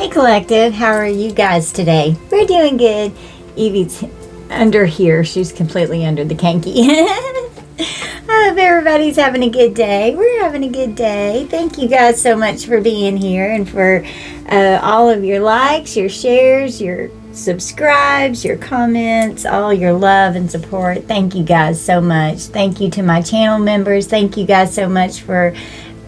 Hey Collective, how are you guys today? We're doing good. Evie's under here. She's completely under the kanky. I hope everybody's having a good day. We're having a good day. Thank you guys so much for being here and for all of your likes, your shares, your subscribes, your comments, all your love and support. Thank you guys so much. Thank you to my channel members. Thank you guys so much for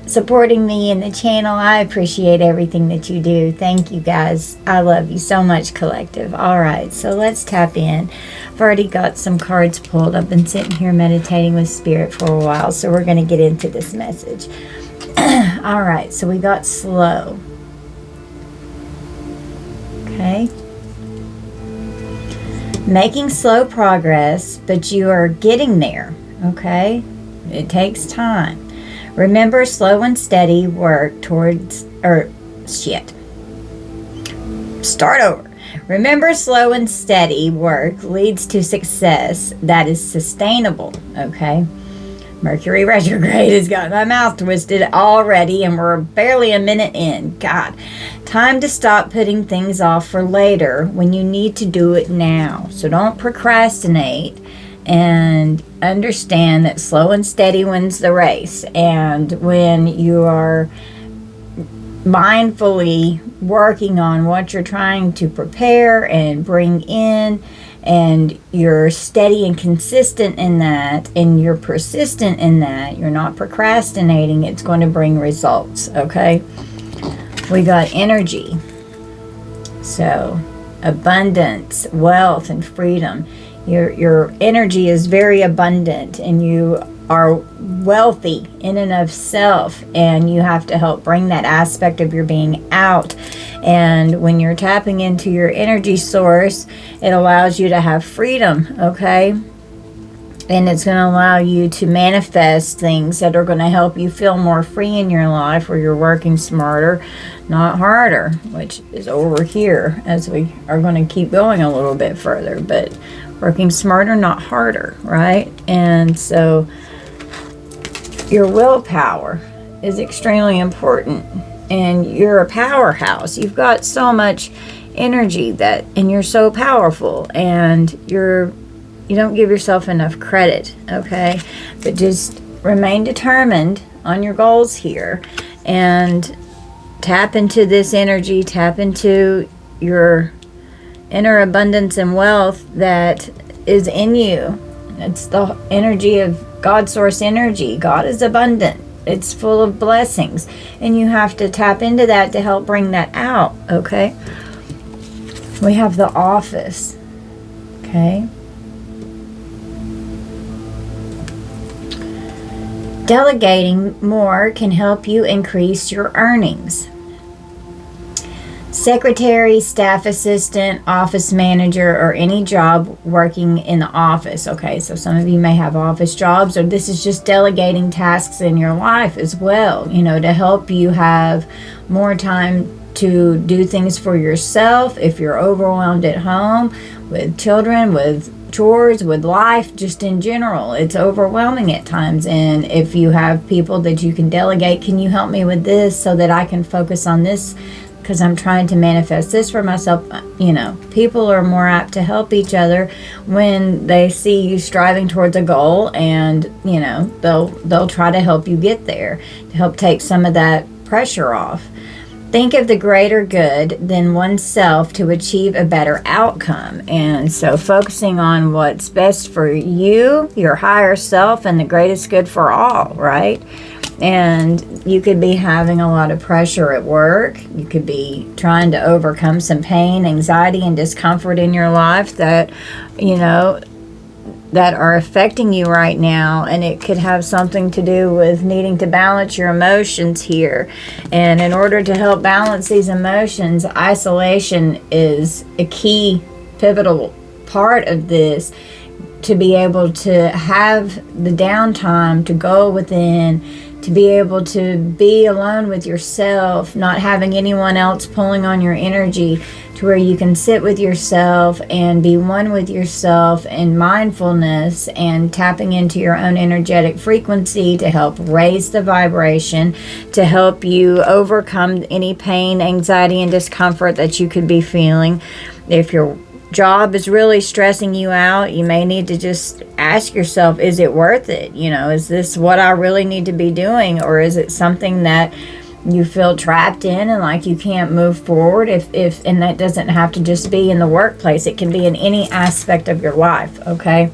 supporting me in the channel. I appreciate everything that you do. Thank you guys. I love you so much, Collective. All right, so let's tap in. I've already got some cards pulled. I've been sitting here meditating with Spirit for a while, so we're going to get into this message. All right, so we got slow. Okay. Making slow progress, but you are getting there. Okay. It takes time. Remember, slow and steady work towards, Start over. Remember, slow and steady work leads to success that is sustainable, okay? Mercury retrograde has got my mouth twisted already, and we're barely a minute in. God, time to stop putting things off for later when you need to do it now. So don't procrastinate. And understand that slow and steady wins the race. And when you are mindfully working on what you're trying to prepare and bring in, and you're steady and consistent in that, and you're persistent in that, you're not procrastinating, it's going to bring results, okay? We got energy. So, abundance, wealth, and freedom. Your energy is very abundant, and you are wealthy in and of self, and you have to help bring that aspect of your being out. And when you're tapping into your energy source, it allows you to have freedom, okay? And it's going to allow you to manifest things that are going to help you feel more free in your life, where you're working smarter, not harder, which is over here as we are going to keep going a little bit further. But working smarter, not harder, right? And so your willpower is extremely important, and you're a powerhouse. You've got so much energy and you're so powerful, and you don't give yourself enough credit, okay? But just remain determined on your goals here and tap into this energy, tap into your inner abundance and wealth that is in you. It's the energy of God source energy. God is abundant. It's full of blessings. And you have to tap into that to help bring that out, okay? We have the office, okay? Delegating more can help you increase your earnings. Secretary, staff assistant, office manager, or any job working in the office. Okay, so some of you may have office jobs, or this is just delegating tasks in your life as well, to help you have more time to do things for yourself. If you're overwhelmed at home with children, with chores, with life, just in general, it's overwhelming at times. And if you have people that you can delegate, can you help me with this so that I can focus on this, because I'm trying to manifest this for myself. People are more apt to help each other when they see you striving towards a goal, and they'll try to help you get there, to help take some of that pressure off. Think of the greater good than oneself to achieve a better outcome. And so focusing on what's best for you, your higher self, and the greatest good for all, right? And you could be having a lot of pressure at work. You could be trying to overcome some pain, anxiety, and discomfort in your life that, that are affecting you right now. And it could have something to do with needing to balance your emotions here. And in order to help balance these emotions, isolation is a key, pivotal part of this, to be able to have the downtime to go within, to be able to be alone with yourself, not having anyone else pulling on your energy, to where you can sit with yourself and be one with yourself in mindfulness and tapping into your own energetic frequency to help raise the vibration, to help you overcome any pain, anxiety, and discomfort that you could be feeling. If your job is really stressing you out, you may need to just ask yourself, is it worth it? Is this what I really need to be doing? Or is it something that you feel trapped in and like you can't move forward? And that doesn't have to just be in the workplace. It can be in any aspect of your life, okay?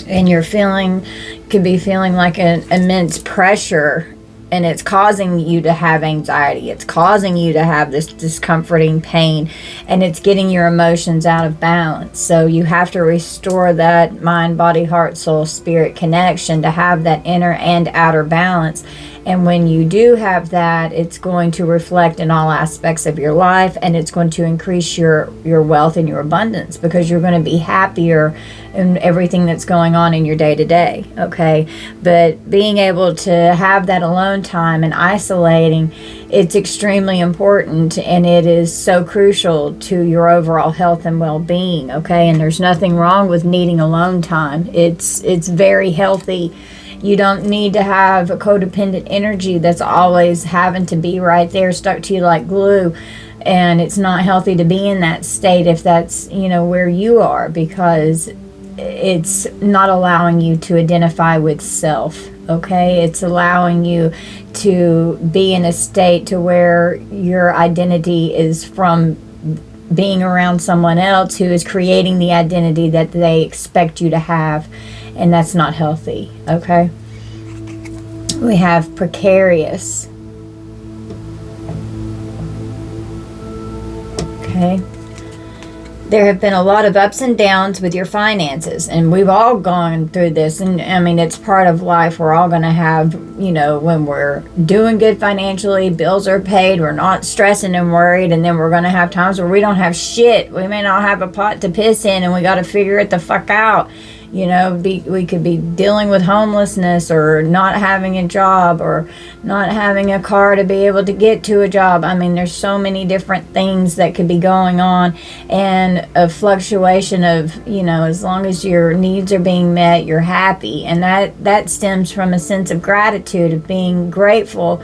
And could be feeling like an immense pressure, and it's causing you to have anxiety. It's causing you to have this discomforting pain, and it's getting your emotions out of balance. So you have to restore that mind, body, heart, soul, spirit connection to have that inner and outer balance. And when you do have that, it's going to reflect in all aspects of your life, and it's going to increase your wealth and your abundance, because you're going to be happier in everything that's going on in your day-to-day, okay? But being able to have that alone time and isolating, it's extremely important, and it is so crucial to your overall health and well-being, okay? And there's nothing wrong with needing alone time. It's very healthy. You don't need to have a codependent energy that's always having to be right there, stuck to you like glue. And it's not healthy to be in that state if that's, where you are, because it's not allowing you to identify with self, okay? It's allowing you to be in a state to where your identity is from being around someone else who is creating the identity that they expect you to have. And that's not healthy, okay? We have precarious. Okay. There have been a lot of ups and downs with your finances, and we've all gone through this. And I mean, it's part of life. We're all going to have, when we're doing good financially, bills are paid, we're not stressing and worried, and then we're going to have times where we don't have shit. We may not have a pot to piss in, and we got to figure it the fuck out. We could be dealing with homelessness, or not having a job, or not having a car to be able to get to a job. I mean, there's so many different things that could be going on, and a fluctuation of, as long as your needs are being met, you're happy. And that stems from a sense of gratitude, of being grateful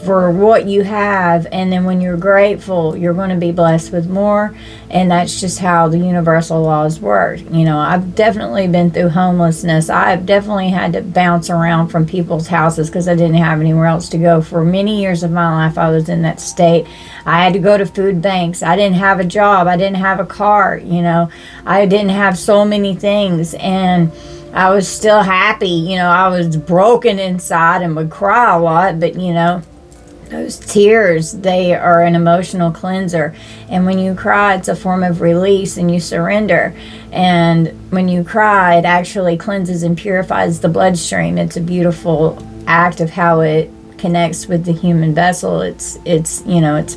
for what you have. And then when you're grateful, you're going to be blessed with more. And that's just how the universal laws work. I've definitely been through homelessness. I've definitely had to bounce around from people's houses because I didn't have anywhere else to go. For many years of my life, I was in that state. I had to go to food banks. I didn't have a job. I didn't have a car. I didn't have so many things. And I was still happy. I was broken inside and would cry a lot, but those tears, they are an emotional cleanser. And when you cry, it's a form of release, and you surrender. And when you cry, it actually cleanses and purifies the bloodstream. It's a beautiful act of how it connects with the human vessel. It's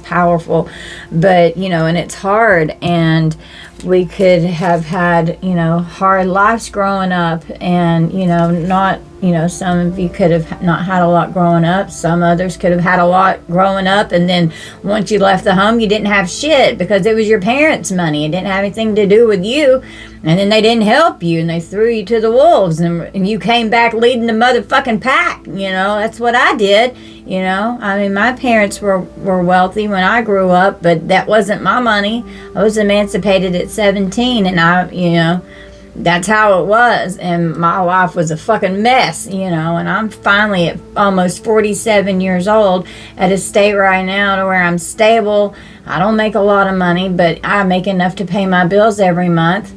powerful, but and it's hard. And we could have had hard lives growing up, and not some of you could have not had a lot growing up. Some others could have had a lot growing up, and then once you left the home, you didn't have shit because it was your parents' money. It didn't have anything to do with you, and then they didn't help you, and they threw you to the wolves, and you came back leading the motherfucking pack. That's what I did. I mean, my parents were wealthy when I grew up, but that wasn't my money. I was emancipated at 17, and that's how it was. And my life was a fucking mess, and I'm finally at almost 47 years old at a state right now to where I'm stable. I don't make a lot of money, but I make enough to pay my bills every month.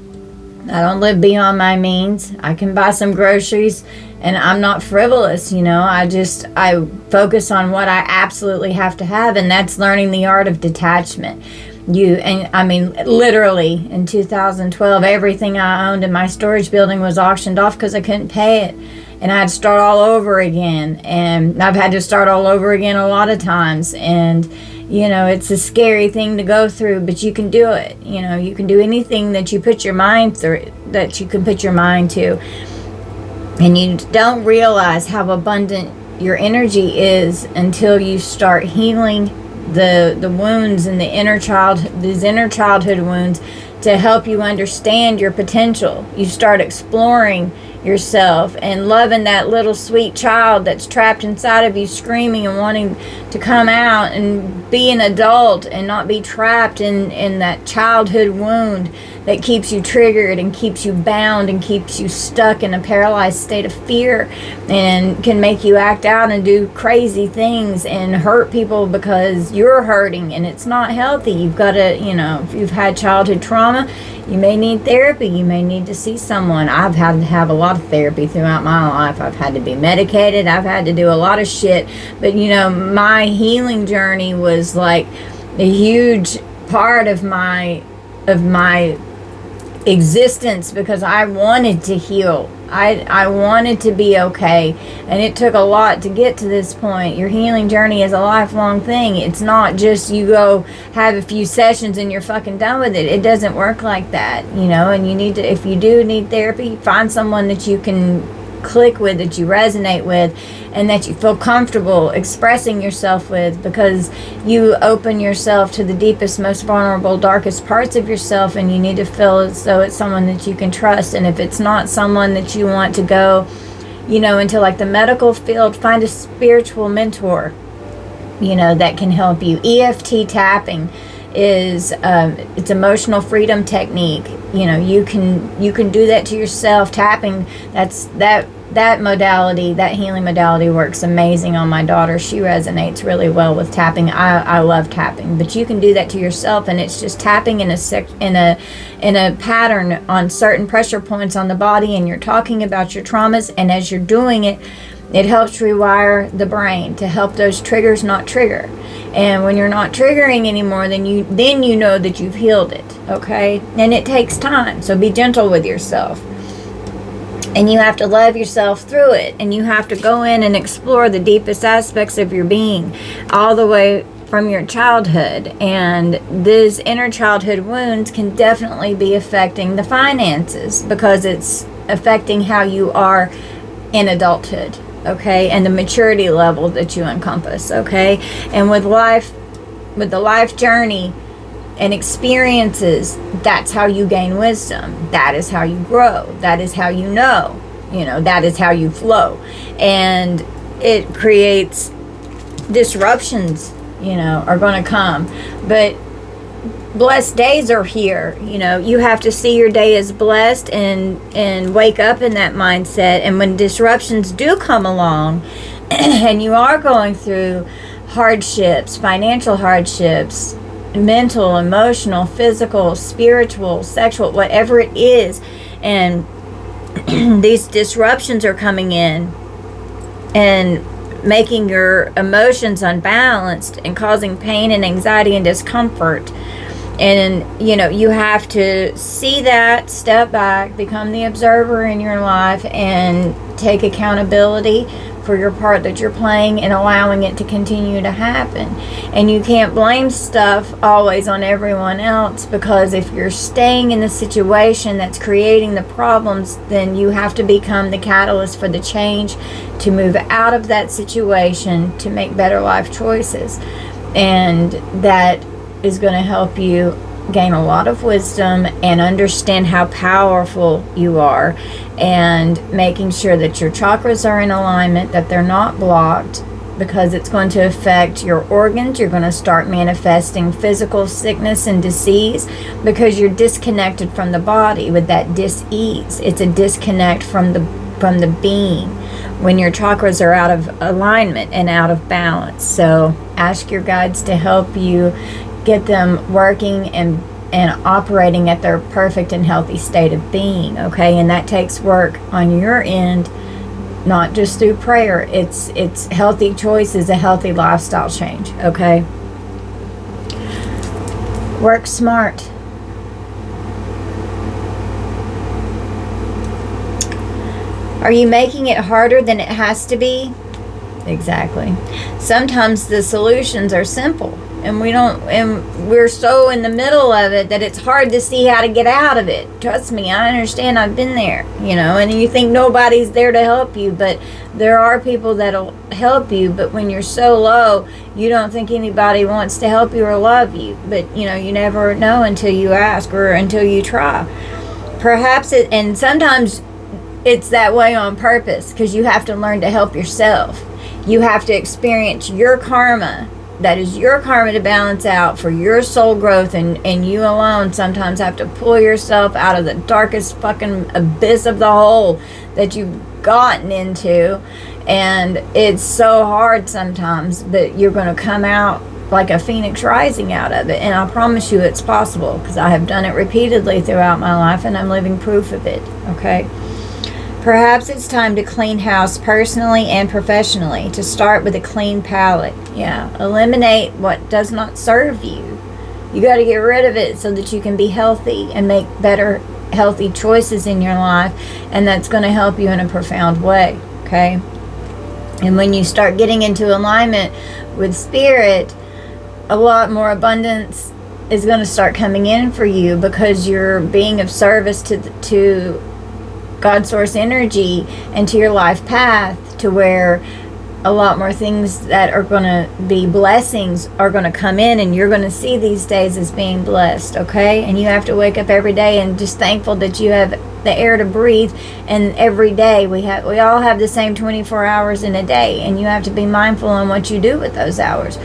I don't live beyond my means. I can buy some groceries, and I'm not frivolous. I focus on what I absolutely have to have, and that's learning the art of detachment. Literally in 2012, everything I owned in my storage building was auctioned off because I couldn't pay it, and I had to start all over again. And I've had to start all over again a lot of times, and it's a scary thing to go through, but you can do it. You can do anything that you put your mind through, that you can put your mind to. And you don't realize how abundant your energy is until you start healing the wounds and these inner childhood wounds, to help you understand your potential. You start exploring yourself and loving that little sweet child that's trapped inside of you, screaming and wanting to come out and be an adult and not be trapped in that childhood wound that keeps you triggered and keeps you bound and keeps you stuck in a paralyzed state of fear, and can make you act out and do crazy things and hurt people because you're hurting, and it's not healthy. You've got to, if you've had childhood trauma, you may need therapy. You may need to see someone. I've had to have a lot of therapy throughout my life. I've had to be medicated. I've had to do a lot of shit. But, my healing journey was like a huge part of my existence, because I wanted to heal. I wanted to be okay, and it took a lot to get to this point. Your healing journey is a lifelong thing. It's not just you go have a few sessions and you're fucking done with it. It doesn't work like that, and you need to, if you do need therapy, find someone that you can click with, that you resonate with, and that you feel comfortable expressing yourself with, because you open yourself to the deepest, most vulnerable, darkest parts of yourself, and you need to feel as though it's someone that you can trust. And if it's not someone that you want to go into like the medical field, find a spiritual mentor that can help you. EFT tapping is it's emotional freedom technique. You can do that to yourself. Tapping, that modality, that healing modality, works amazing on my daughter. She resonates really well with tapping. I love tapping, but you can do that to yourself, and it's just tapping in a pattern on certain pressure points on the body, and you're talking about your traumas, and as you're doing it, it helps rewire the brain to help those triggers not trigger. And when you're not triggering anymore, then you know that you've healed it, okay? And it takes time, so be gentle with yourself. And you have to love yourself through it, and you have to go in and explore the deepest aspects of your being, all the way from your childhood. And these inner childhood wounds can definitely be affecting the finances, because it's affecting how you are in adulthood. Okay, and the maturity level that you encompass. Okay, and with the life journey and experiences, that's how you gain wisdom. That is how you grow. That is how you know. That is how you flow, and it creates disruptions. Are going to come, but blessed days are here. You have to see your day as blessed and wake up in that mindset. And when disruptions do come along and you are going through hardships, financial hardships, mental, emotional, physical, spiritual, sexual, whatever it is, and these disruptions are coming in and making your emotions unbalanced and causing pain and anxiety and discomfort. And, you have to see that, step back, become the observer in your life, and take accountability for your part that you're playing and allowing it to continue to happen. And you can't blame stuff always on everyone else, because if you're staying in the situation that's creating the problems, then you have to become the catalyst for the change, to move out of that situation, to make better life choices. And that is going to help you gain a lot of wisdom and understand how powerful you are, and making sure that your chakras are in alignment, that they're not blocked, because it's going to affect your organs. You're going to start manifesting physical sickness and disease because you're disconnected from the body with that dis-ease. It's a disconnect from the being when your chakras are out of alignment and out of balance. So ask your guides to help you get them working and operating at their perfect and healthy state of being, okay? And that takes work on your end, not just through prayer. It's healthy choices, a healthy lifestyle change, okay? Work smart. Are you making it harder than it has to be? Exactly. Sometimes the solutions are simple. And we're so in the middle of it that it's hard to see how to get out of it. Trust me, I understand. I've been there, and you think nobody's there to help you, but there are people that'll help you. But when you're so low, you don't think anybody wants to help you or love you. But you never know until you ask or until you try. Perhaps and sometimes it's that way on purpose, because you have to learn to help yourself. You have to experience your karma. That is your karma to balance out for your soul growth, and you alone sometimes have to pull yourself out of the darkest fucking abyss of the hole that you've gotten into. And it's so hard sometimes, but you're going to come out like a phoenix rising out of it. And I promise you it's possible, because I have done it repeatedly throughout my life, and I'm living proof of it. Okay? Perhaps it's time to clean house personally and professionally, to start with a clean palette. Yeah, eliminate what does not serve you. You got to get rid of it so that you can be healthy and make better, healthy choices in your life, and that's going to help you in a profound way, okay? And when you start getting into alignment with spirit, a lot more abundance is going to start coming in for you, because you're being of service to God source energy and to your life path, to where a lot more things that are going to be blessings are going to come in, and you're going to see these days as being blessed, okay? And you have to wake up every day and just thankful that you have the air to breathe. And every day we all have the same 24 hours in a day, and you have to be mindful on what you do with those hours.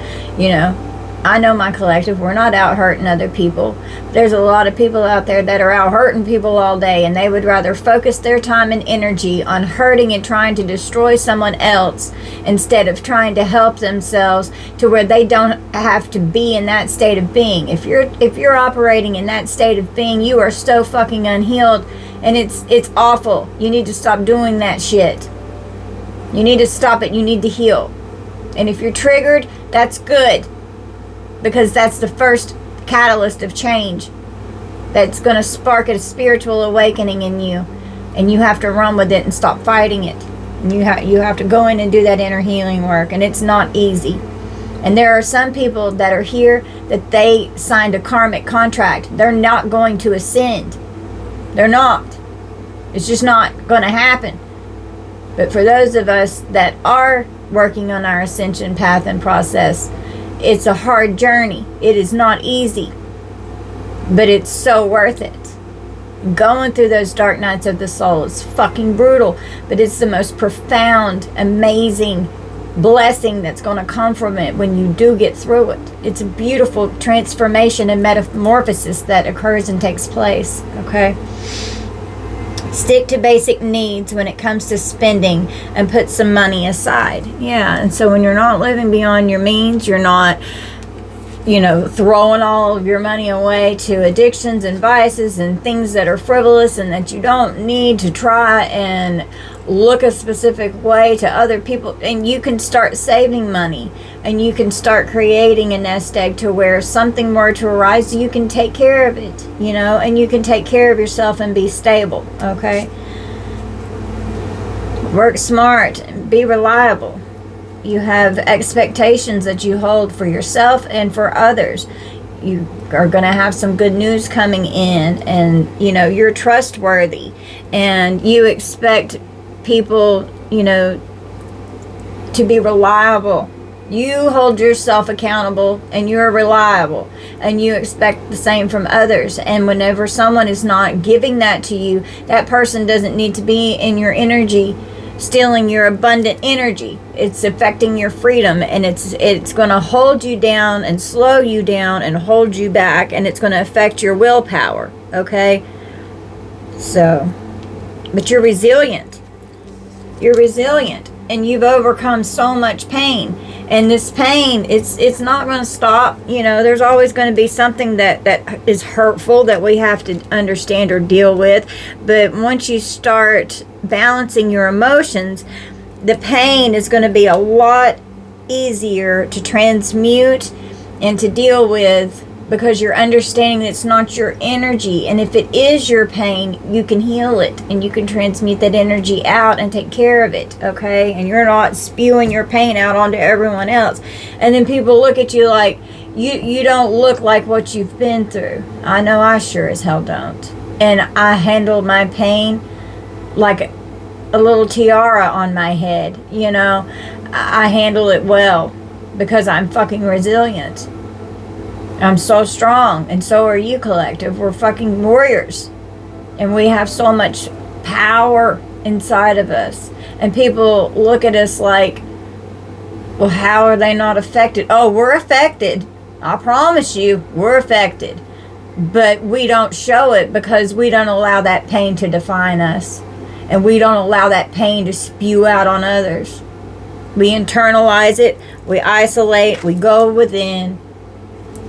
I know my collective, we're not out hurting other people. There's a lot of people out there that are out hurting people all day, and they would rather focus their time and energy on hurting and trying to destroy someone else instead of trying to help themselves to where they don't have to be in that state of being. If you're operating in that state of being, you are so fucking unhealed, and it's awful. You need to stop doing that shit. You need to stop it. You need to heal. And if you're triggered, that's good, because that's the first catalyst of change that's going to spark a spiritual awakening in you, and you have to run with it and stop fighting it. And you have to go in and do that inner healing work, and it's not easy. And there are some people that are here that they signed a karmic contract. They're not going to ascend. They're not. It's just not going to happen. But for those of us that are working on our ascension path and process, it's a hard journey. It is not easy, but it's so worth it. Going through those dark nights of the soul is fucking brutal, but it's the most profound, amazing blessing that's going to come from it when you do get through it. It's a beautiful transformation and metamorphosis that occurs and takes place, okay? Stick to basic needs when it comes to spending, and put some money aside. Yeah, and so when you're not living beyond your means, you're not, throwing all of your money away to addictions and vices and things that are frivolous and that you don't need to try and look a specific way to other people. And you can start saving money, and you can start creating a nest egg to where something more to arise, you can take care of it, and you can take care of yourself and be stable, okay? Work smart, be reliable. You have expectations that you hold for yourself and for others. You are going to have some good news coming in, and you're trustworthy, and you expect people to be reliable. You hold yourself accountable, and you're reliable, and you expect the same from others. And whenever someone is not giving that to you, that person doesn't need to be in your energy, stealing your abundant energy. It's affecting your freedom, and it's going to hold you down and slow you down and hold you back, and it's going to affect your willpower, okay? So, but you're resilient. You're resilient, and you've overcome so much pain. And this pain, it's not going to stop. There's always going to be something that is hurtful that we have to understand or deal with. But once you start balancing your emotions, the pain is going to be a lot easier to transmute and to deal with, because you're understanding that it's not your energy. And if it is your pain, you can heal it, and you can transmute that energy out and take care of it, okay? And you're not spewing your pain out onto everyone else. And then people look at you like You don't look like what you've been through. I know I sure as hell don't. And I handle my pain like a little tiara on my head, you know. I handle it well because I'm fucking resilient. I'm so strong, and so are you, collective. We're fucking warriors. And we have so much power inside of us. And people look at us like, well, how are they not affected? Oh, we're affected. I promise you, we're affected. But we don't show it because we don't allow that pain to define us. And we don't allow that pain to spew out on others. We internalize it, we isolate, we go within,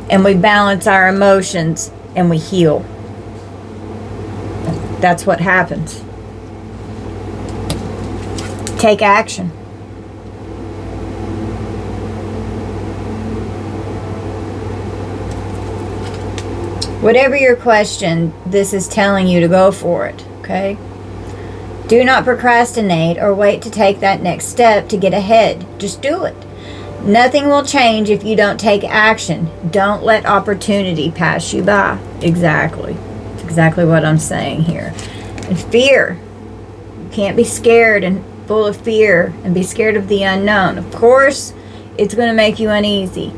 and we balance our emotions, and we heal. That's what happens. Take action. Whatever your question, this is telling you to go for it, okay? Do not procrastinate or wait to take that next step to get ahead. Just do it. Nothing will change if you don't take action. Don't let opportunity pass you by. Exactly. That's exactly what I'm saying here. And fear. You can't be scared and full of fear and be scared of the unknown. Of course, it's going to make you uneasy.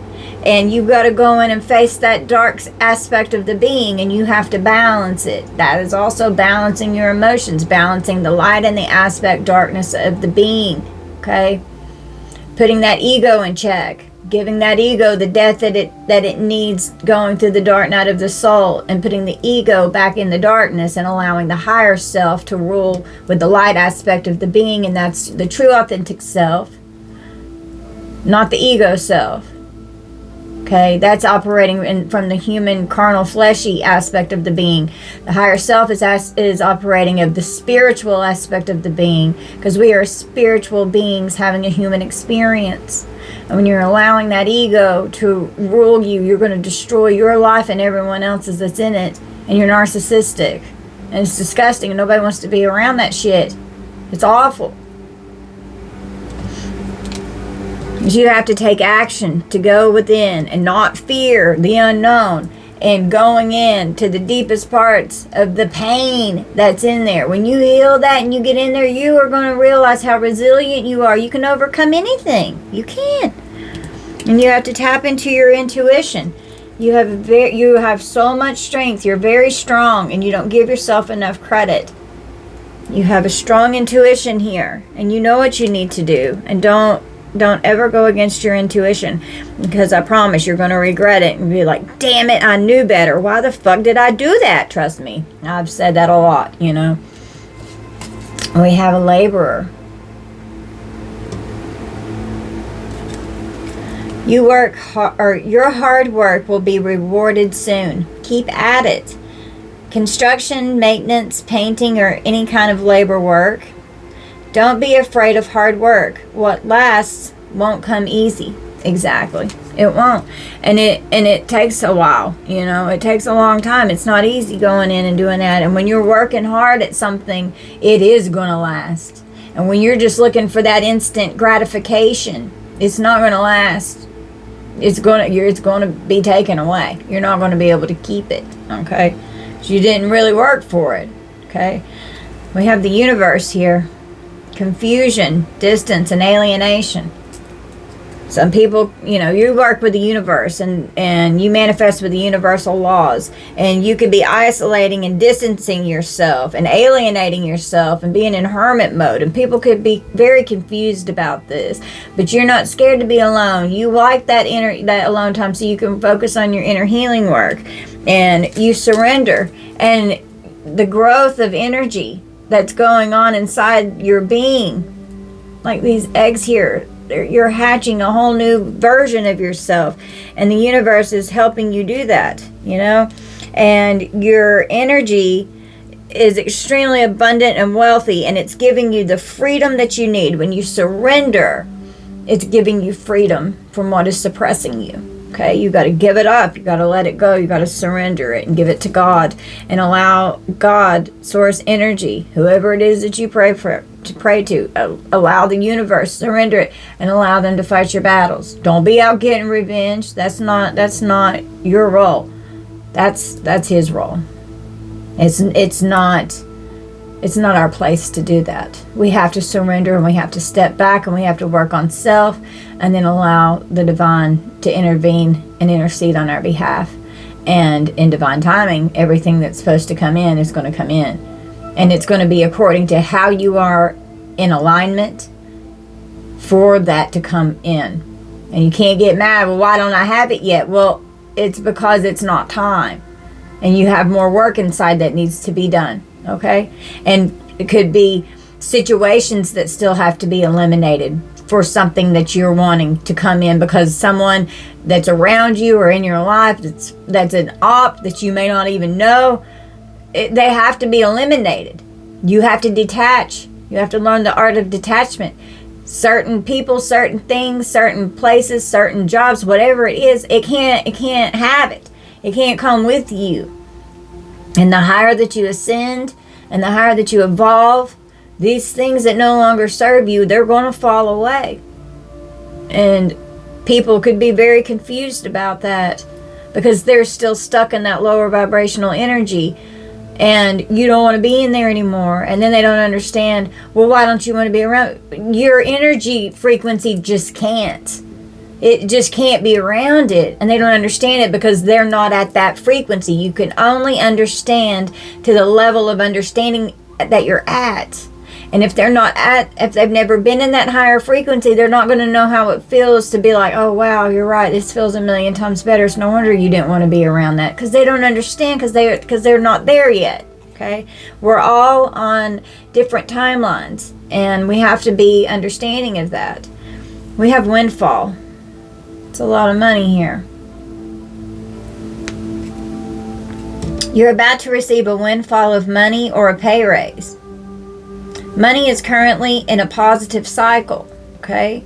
And you've got to go in and face that dark aspect of the being, and you have to balance it. That is also balancing your emotions, balancing the light and the aspect darkness of the being, okay? Putting that ego in check, giving that ego the death that it needs going through the dark night of the soul, and putting the ego back in the darkness and allowing the higher self to rule with the light aspect of the being, and that's the true authentic self, not the ego self. Okay, that's operating from the human, carnal, fleshy aspect of the being. The higher self is operating of the spiritual aspect of the being, because we are spiritual beings having a human experience. And when you're allowing that ego to rule you, you're going to destroy your life and everyone else's that's in it. And you're narcissistic. And it's disgusting, and nobody wants to be around that shit. It's awful. You have to take action to go within and not fear the unknown, and going in to the deepest parts of the pain that's in there. When you heal that and you get in there, you are going to realize how resilient you are. You can overcome anything. You can. And you have to tap into your intuition. You have so much strength. You're very strong, and you don't give yourself enough credit. You have a strong intuition here, and you know what you need to do. And don't ever go against your intuition, because I promise you're going to regret it and be like, damn it, I knew better. Why the fuck did I do that? Trust me. I've said that a lot, you know. We have a laborer. You work hard, or your hard work will be rewarded soon. Keep at it. Construction, maintenance, painting, or any kind of labor work. Don't be afraid of hard work. What lasts won't come easy. Exactly. It won't. And it takes a while, you know. It takes a long time. It's not easy going in and doing that. And when you're working hard at something, it is going to last. And when you're just looking for that instant gratification, it's not going to last. It's going to be taken away. You're not going to be able to keep it, okay? So you didn't really work for it, okay? We have the universe here. Confusion, distance, and alienation. Some people, you know, you work with the universe and you manifest with the universal laws, and you could be isolating and distancing yourself and alienating yourself and being in hermit mode, and people could be very confused about this, but you're not scared to be alone. You like that alone time so you can focus on your inner healing work, and you surrender, and the growth of energy that's going on inside your being, like these eggs here, you're hatching a whole new version of yourself, and the universe is helping you do that, you know. And your energy is extremely abundant and wealthy, and it's giving you the freedom that you need. When you surrender, it's giving you freedom from what is suppressing you. Okay, you got to give it up. You got to let it go. You got to surrender it and give it to God, and allow God, source energy, whoever it is that you pray to, allow the universe, surrender it, and allow them to fight your battles. Don't be out getting revenge. That's not your role. That's his role. It's not our place to do that. We have to surrender, and we have to step back, and we have to work on self, and then allow the divine to intervene and intercede on our behalf. And in divine timing, everything that's supposed to come in is going to come in. And it's going to be according to how you are in alignment for that to come in. And you can't get mad, well, why don't I have it yet? Well, it's because it's not time. And you have more work inside that needs to be done. Okay? And it could be situations that still have to be eliminated for something that you're wanting to come in, because someone that's around you or in your life that's an op that you may not even know, they have to be eliminated. You have to detach. You have to learn the art of detachment. Certain people, certain things, certain places, certain jobs, whatever it is, it can't have it. It can't come with you. And the higher that you ascend and the higher that you evolve, these things that no longer serve you, they're going to fall away. And people could be very confused about that because they're still stuck in that lower vibrational energy, and you don't want to be in there anymore. And then they don't understand, well, why don't you want to be around? Your energy frequency just can't. It just can't be around it. And they don't understand it because they're not at that frequency. You can only understand to the level of understanding that you're at. And if they've never been in that higher frequency, they're not going to know how it feels to be like, oh, wow, you're right. This feels a million times better. It's no wonder you didn't want to be around that, because they don't understand, because they're not there yet. Okay. We're all on different timelines, and we have to be understanding of that. We have windfall. It's a lot of money here. You're about to receive a windfall of money or a pay raise. Money is currently in a positive cycle, okay?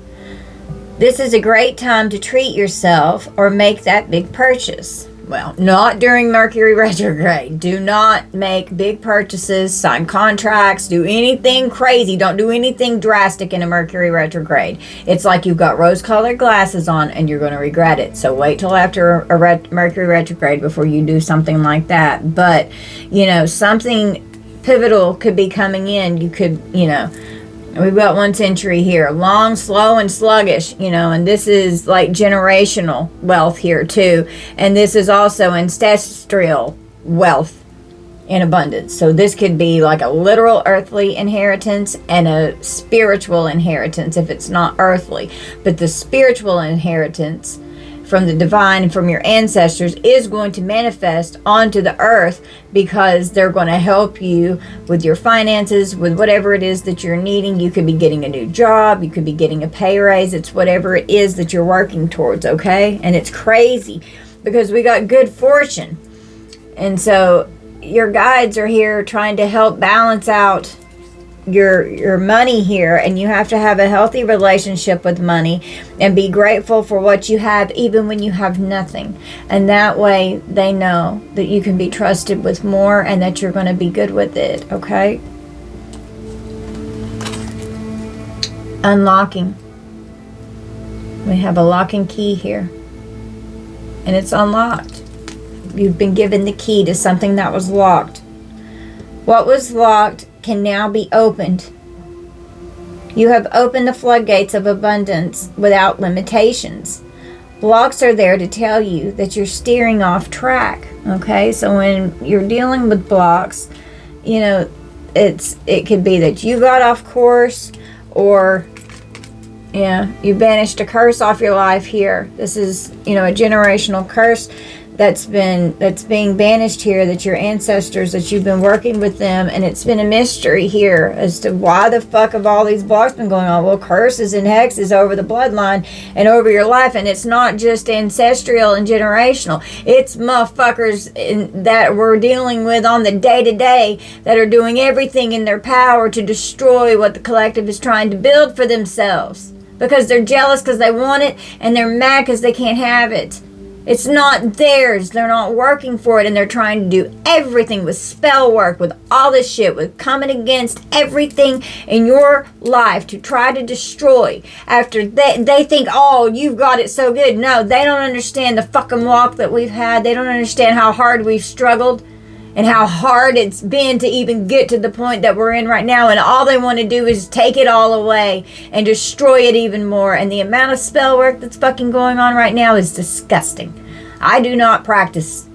This is a great time to treat yourself or make that big purchase. Well, not during Mercury retrograde. Do not make big purchases, sign contracts, do anything crazy. Don't do anything drastic in a Mercury retrograde. It's like you've got rose-colored glasses on and you're going to regret it. So wait till after a Mercury retrograde before you do something like that. But, something pivotal could be coming in. You could, we've got 1 century here, long, slow, and sluggish, and this is like generational wealth here too. And this is also ancestral wealth in abundance. So this could be like a literal earthly inheritance and a spiritual inheritance if it's not earthly. But the spiritual inheritance from the divine and from your ancestors is going to manifest onto the earth, because they're going to help you with your finances, with whatever it is that you're needing. You could be getting a new job, you could be getting a pay raise. It's whatever it is that you're working towards, okay? And it's crazy because we got good fortune, and so your guides are here trying to help balance out your money here, and you have to have a healthy relationship with money and be grateful for what you have even when you have nothing. And that way they know that you can be trusted with more and that you're going to be good with it, okay? Unlocking. We have a lock and key here, and it's unlocked. You've been given the key to something that was locked. What was locked can now be opened. You have opened the floodgates of abundance without limitations. Blocks are there to tell you that you're steering off track, okay? So when you're dealing with blocks, it could be that you got off course, or you banished a curse off your life here. This is, a generational curse that's being banished here, that your ancestors, that you've been working with them, and it's been a mystery here as to why the fuck have all these blocks been going on. Well, curses and hexes over the bloodline and over your life, and it's not just ancestral and generational. It's motherfuckers that we're dealing with on the day-to-day that are doing everything in their power to destroy what the collective is trying to build for themselves, because they're jealous because they want it, and they're mad because they can't have it. It's not theirs. They're not working for it, and they're trying to do everything with spell work, with all this shit, with coming against everything in your life to try to destroy. After they think, oh, you've got it so good. No, they don't understand the fucking walk that we've had. They don't understand how hard we've struggled and how hard it's been to even get to the point that we're in right now. And all they want to do is take it all away and destroy it even more. And the amount of spell work that's fucking going on right now is disgusting. I do not practice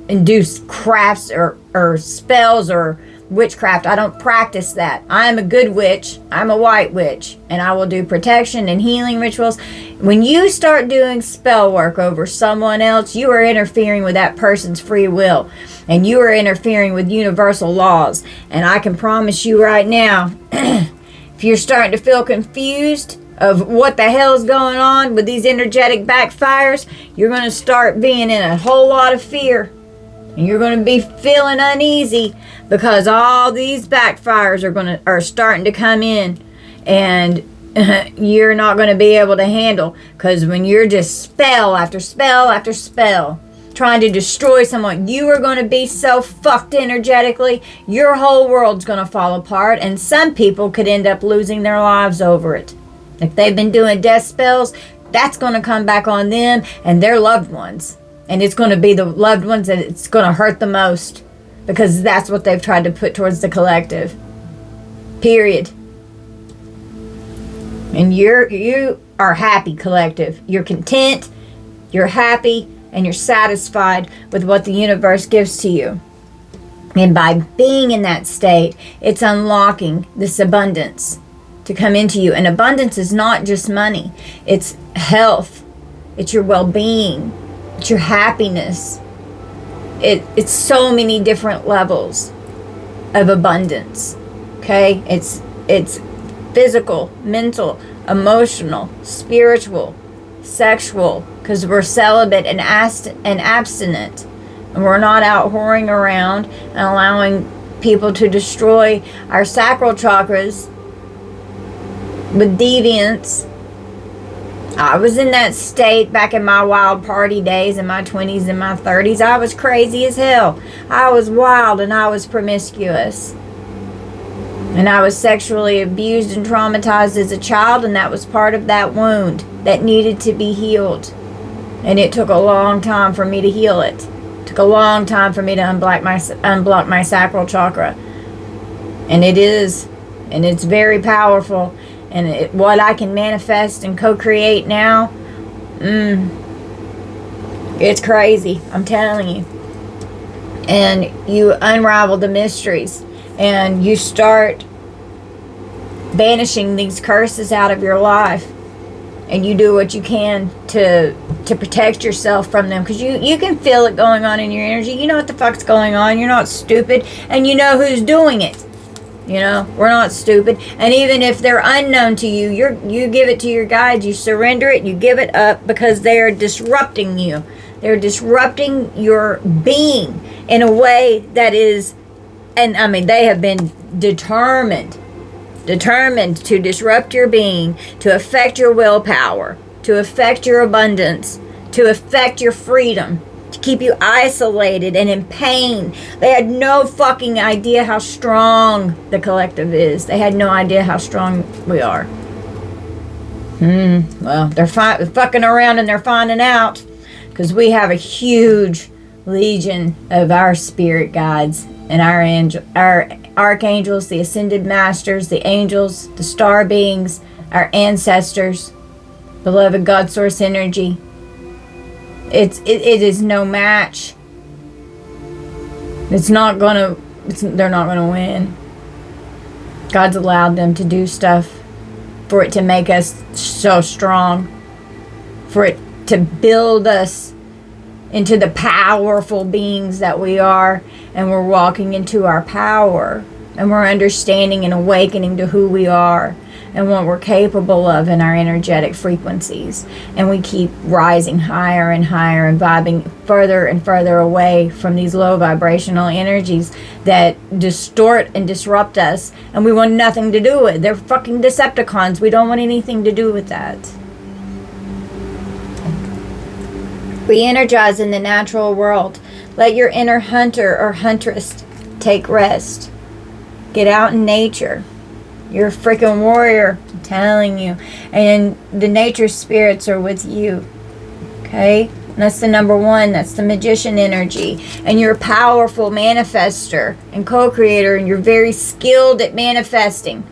induce crafts or spells or witchcraft. I don't practice that. I am a good witch. I'm a white witch. And I will do protection and healing rituals. When you start doing spell work over someone else, you are interfering with that person's free will. And you are interfering with universal laws. And I can promise you right now, if you're starting to feel confused of what the hell's going on with these energetic backfires, you're going to start being in a whole lot of fear. And you're going to be feeling uneasy because all these backfires are starting to come in, and you're not going to be able to handle, because when you're just spell after spell after spell trying to destroy someone, you are going to be so fucked energetically, your whole world's going to fall apart, and some people could end up losing their lives over it. If they've been doing death spells, that's going to come back on them and their loved ones. And it's going to be the loved ones that it's going to hurt the most, because that's what they've tried to put towards the collective. Period. And you are happy, collective. You're content, you're happy, and you're satisfied with what the universe gives to you. And by being in that state, it's unlocking this abundance to come into you. And abundance is not just money. It's health. It's your well-being. It's your happiness. It's so many different levels of abundance. Okay? It's physical, mental, emotional, spiritual, sexual, because we're celibate and abstinent. And we're not out whoring around and allowing people to destroy our sacral chakras with deviance. I was in that state back in my wild party days, in my 20s and my 30s. I was crazy as hell. I was wild and I was promiscuous. And I was sexually abused and traumatized as a child, and that was part of that wound that needed to be healed. And it took a long time for me to heal it. It took a long time for me to unblock my sacral chakra. And it's very powerful. And what I can manifest and co-create now, it's crazy, I'm telling you. And you unravel the mysteries, and you start banishing these curses out of your life, and you do what you can to protect yourself from them, because you can feel it going on in your energy. You know what the fuck's going on. You're not stupid, and you know who's doing it. You know, we're not stupid. And even if they're unknown to you, you give it to your guides, you surrender it, you give it up, because they are disrupting you. They're disrupting your being in a way that is, and I mean, they have been determined to disrupt your being, to affect your willpower, to affect your abundance, to affect your freedom, to keep you isolated and in pain. They had no fucking idea how strong the collective is. They had no idea how strong we are. Well, they're fucking around and they're finding out, because we have a huge legion of our spirit guides and our archangels, the ascended masters, the angels, the star beings, our ancestors, beloved God source energy. It is no match. They're not gonna win. God's allowed them to do stuff for it to make us so strong, for it to build us into the powerful beings that we are, and we're walking into our power, and we're understanding and awakening to who we are and what we're capable of in our energetic frequencies. And we keep rising higher and higher and vibing further and further away from these low vibrational energies that distort and disrupt us, and we want nothing to do with it. They're fucking Decepticons. We don't want anything to do with that. Re-energize in the natural world. Let your inner hunter or huntress take rest. Get out in nature. You're a freaking warrior, I'm telling you. And the nature spirits are with you. Okay? And that's the number one. That's the magician energy. And you're a powerful manifester and co-creator, and you're very skilled at manifesting.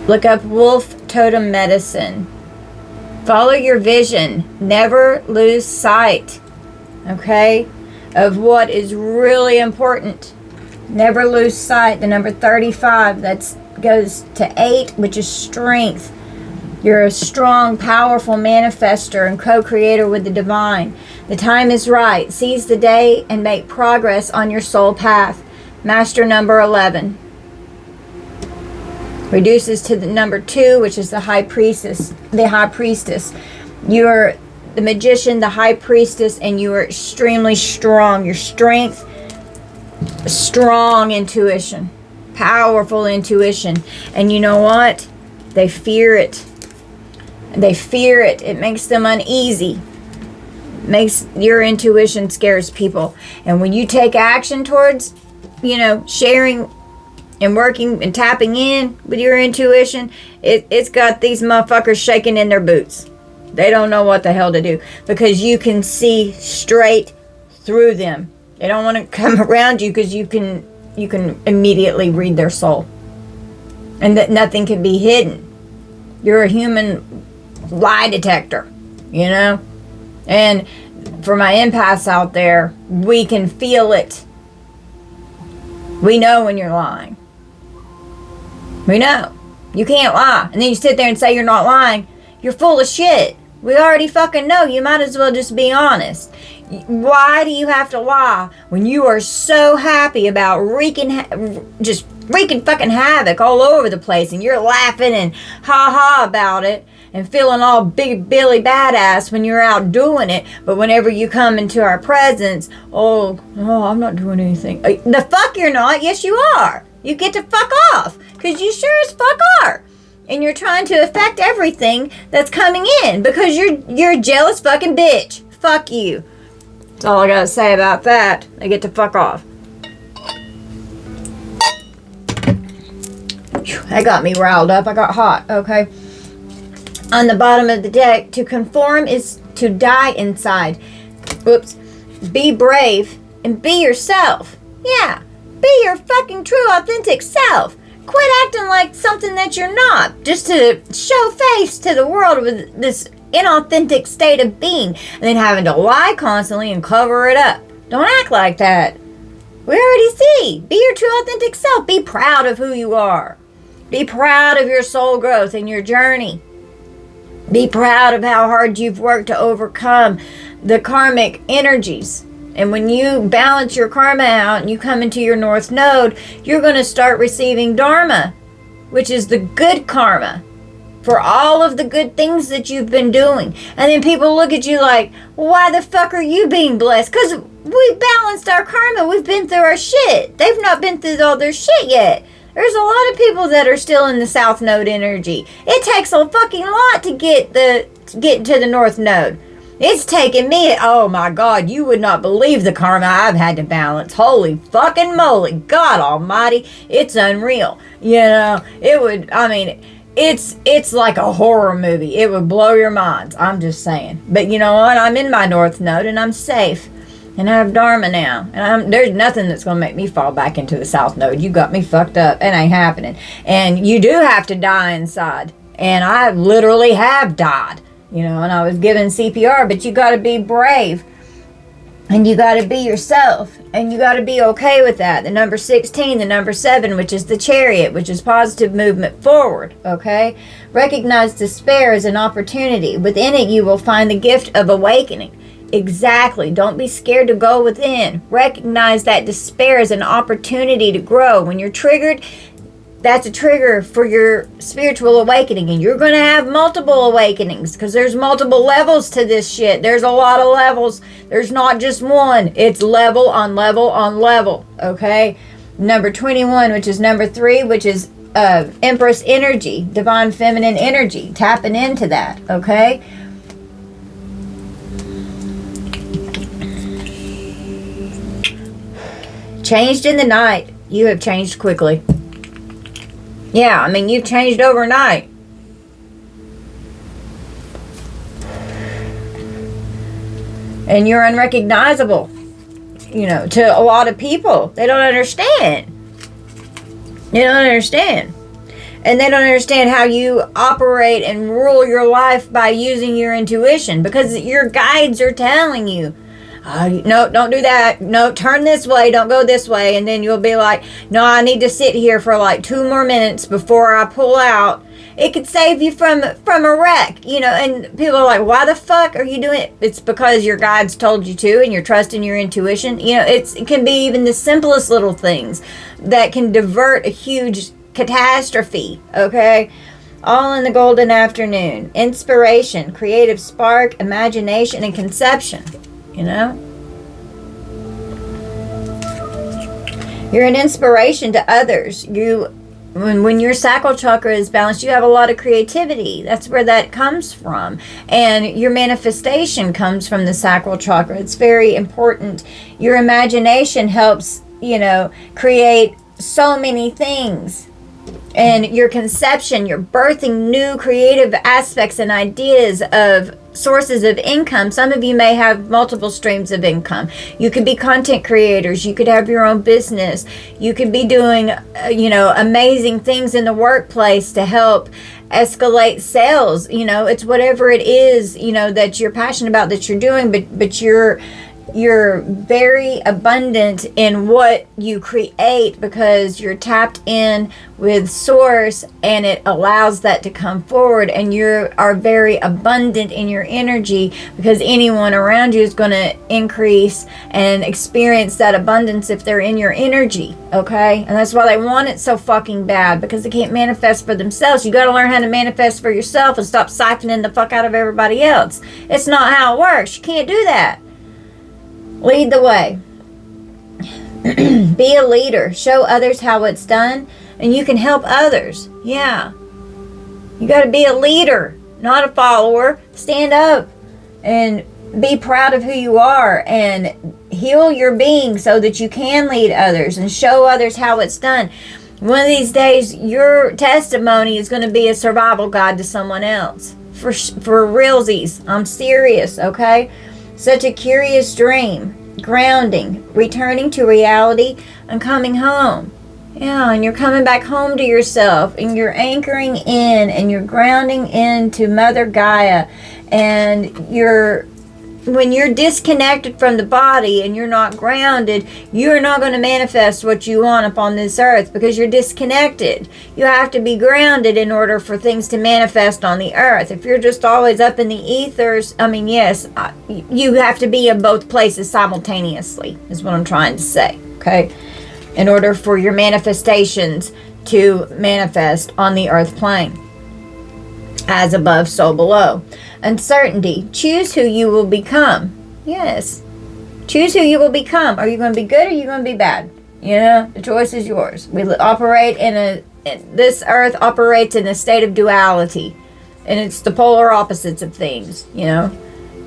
Look up wolf totem medicine. Follow your vision. Never lose sight, okay, of what is really important. Never lose sight. The number 35, that goes to 8, which is strength. You're a strong, powerful manifester and co-creator with the divine. The time is right. Seize the day and make progress on your soul path. Master number 11. Reduces to the number 2, which is the high priestess. You're the magician, the high priestess, and you are extremely strong. Your strength, strong intuition, powerful intuition. And you know what? They fear it. They fear it. It makes them uneasy. Makes your intuition scares people. And when you take action towards, sharing and working and tapping in with your intuition, it's got these motherfuckers shaking in their boots. They don't know what the hell to do because you can see straight through them. They don't want to come around you because you can immediately read their soul, and that nothing can be hidden. You're a human lie detector, And for my empaths out there, we can feel it. We know when you're lying. We know. You can't lie. And then you sit there and say you're not lying. You're full of shit. We already fucking know. You might as well just be honest. Why do you have to lie when you are so happy about wreaking fucking havoc all over the place, and you're laughing and ha-ha about it and feeling all big Billy badass when you're out doing it, but whenever you come into our presence, oh, I'm not doing anything. The fuck you're not. Yes, you are. You get to fuck off, because you sure as fuck are. And you're trying to affect everything that's coming in because you're a jealous fucking bitch. Fuck you. That's all I gotta say about that. They get to fuck off. That got me riled up. I got hot, okay? On the bottom of the deck, to conform is to die inside. Whoops. Be brave and be yourself. Yeah. Be your fucking true, authentic self. Quit acting like something that you're not, just to show face to the world with this inauthentic state of being, and then having to lie constantly and cover it up. Don't act like that. We already see. Be your true, authentic self. Be proud of who you are. Be proud of your soul growth and your journey. Be proud of how hard you've worked to overcome the karmic energies. And when you balance your karma out and you come into your North Node, you're going to start receiving Dharma, which is the good karma for all of the good things that you've been doing. And then people look at you like, why the fuck are you being blessed? Because we balanced our karma. We've been through our shit. They've not been through all their shit yet. There's a lot of people that are still in the South Node energy. It takes a fucking lot to get to the North Node. It's taken me, oh my God, you would not believe the karma I've had to balance. Holy fucking moly, God almighty, it's unreal. It's like a horror movie. It would blow your minds, I'm just saying. But you know what, I'm in my North Node and I'm safe. And I have Dharma now. And there's nothing that's going to make me fall back into the South Node. You got me fucked up. It ain't happening. And you do have to die inside. And I literally have died. And I was given CPR, but you got to be brave. And you got to be yourself. And you got to be okay with that. The number 16, the number 7, which is the chariot, which is positive movement forward. Okay? Recognize despair as an opportunity. Within it, you will find the gift of awakening. Exactly. Don't be scared to go within. Recognize that despair as an opportunity to grow. When you're triggered, that's a trigger for your spiritual awakening, and you're going to have multiple awakenings because there's multiple levels to this shit. There's a lot of levels. There's not just one. It's level on level on level, okay? Number 21, which is number 3, which is Empress energy, divine feminine energy, tapping into that, okay? changed in the night. You have changed quickly. Yeah, I mean, you've changed overnight. And you're unrecognizable, you know, to a lot of people. They don't understand. They don't understand. And they don't understand how you operate and rule your life by using your intuition, because your guides are telling you, no, don't do that. No, turn this way. Don't go this way. And then you'll be like, no, I need to sit here for like 2 more minutes before I pull out. It could save you from a wreck, you know. And people are like, why the fuck are you doing it? It's because your guides told you to, and you're trusting your intuition. You know, it can be even the simplest little things that can divert a huge catastrophe, okay? All in the golden afternoon. Inspiration, creative spark, imagination, and conception, you know? You're an inspiration to others. When your sacral chakra is balanced, you have a lot of creativity. That's where that comes from. And your manifestation comes from the sacral chakra. It's very important. Your imagination helps, you know, create so many things. And your conception, you're birthing new creative aspects and ideas of sources of income. Some of you may have multiple streams of income. You could be content creators. You could have your own business. You could be doing, you know, amazing things in the workplace to help escalate sales. You know, it's whatever it is, you know, that you're passionate about that you're doing, but you're very abundant in what you create because you're tapped in with source, and it allows that to come forward, and you are very abundant in your energy because anyone around you is going to increase and experience that abundance if they're in your energy, okay? And that's why they want it so fucking bad, because they can't manifest for themselves. You got to learn how to manifest for yourself and stop siphoning the fuck out of everybody else. It's not how it works. You can't do that. Lead the way. Be a leader. Show others how it's done, and you can help others. Yeah. You got to be a leader, not a follower. Stand up and be proud of who you are and heal your being so that you can lead others and show others how it's done. One of these days, your testimony is going to be a survival guide to someone else. For realsies. I'm serious, okay? Such a curious dream. Grounding, returning to reality, and coming home. Yeah, and you're coming back home to yourself, and you're anchoring in, and you're grounding into Mother Gaia. And when you're disconnected from the body and you're not grounded, you're not going to manifest what you want upon this earth because you're disconnected. You have to be grounded in order for things to manifest on the earth. If you're just always up in the ethers, I mean, yes, you have to be in both places simultaneously, is what I'm trying to say, okay? In order for your manifestations to manifest on the earth plane. As above, so below. Uncertainty. Choose who you will become. Yes. Choose who you will become. Are you going to be good or are you going to be bad? You know, the choice is yours. We operate this earth operates in a state of duality. And it's the polar opposites of things, you know.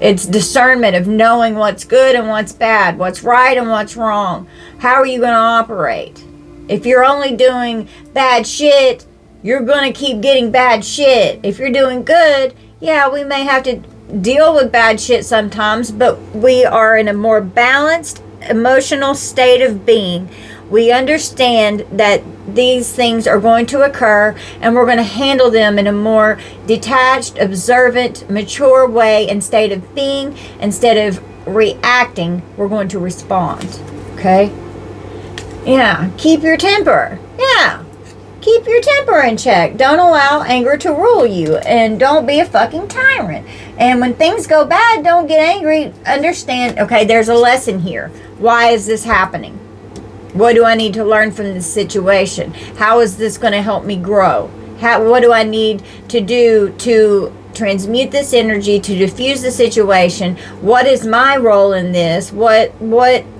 It's discernment of knowing what's good and what's bad, what's right and what's wrong. How are you going to operate? If you're only doing bad shit, you're going to keep getting bad shit. If you're doing good, yeah, we may have to deal with bad shit sometimes, but we are in a more balanced emotional state of being. We understand that these things are going to occur, and we're going to handle them in a more detached, observant, mature way and state of being. Instead of reacting, we're going to respond. Okay? Yeah, keep your temper. Yeah. Keep your temper in check. Don't allow anger to rule you. And don't be a fucking tyrant. And when things go bad, don't get angry. Understand, okay, there's a lesson here. Why is this happening? What do I need to learn from this situation? How is this going to help me grow? What do I need to do to transmute this energy, to diffuse the situation? What is my role in this? What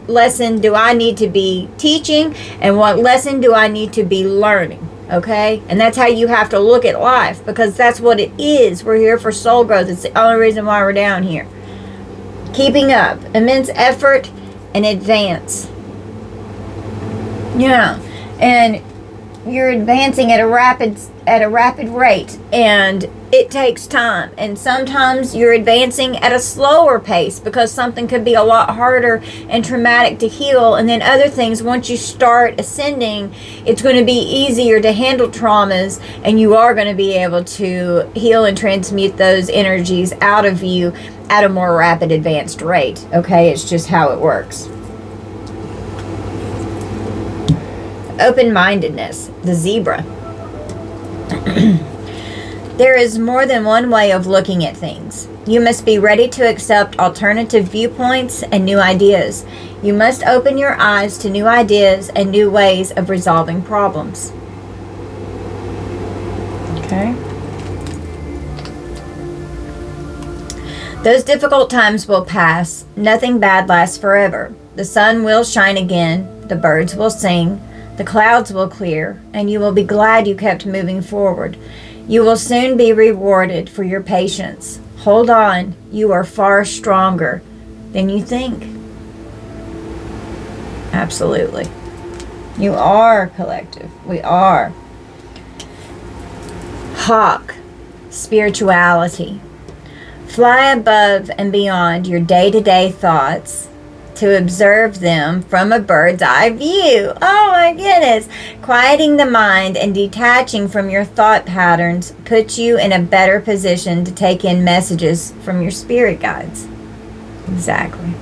lesson do I need to be teaching? And what lesson do I need to be learning? Okay? And that's how you have to look at life, because that's what it is. We're here for soul growth. It's the only reason why we're down here. Keeping up. Immense effort and advance. Yeah. And you're advancing at a rapid rate, and it takes time, and sometimes you're advancing at a slower pace because something could be a lot harder and traumatic to heal, and then other things, once you start ascending, it's going to be easier to handle traumas, and you are going to be able to heal and transmute those energies out of you at a more rapid advanced rate. Okay, it's just how it works. Open-mindedness, the zebra. There is more than one way of looking at things. You must be ready to accept alternative viewpoints and new ideas. You must open your eyes to new ideas and new ways of resolving problems. Okay. Those difficult times will pass. Nothing bad lasts forever. The sun will shine again. The birds will sing. The clouds will clear, and you will be glad you kept moving forward. You will soon be rewarded for your patience. Hold on, you are far stronger than you think. Absolutely. You are collective. We are. Hawk, spirituality. Fly above and beyond your day-to-day thoughts to observe them from a bird's eye view. Oh my goodness. Quieting the mind and detaching from your thought patterns puts you in a better position to take in messages from your spirit guides. Exactly.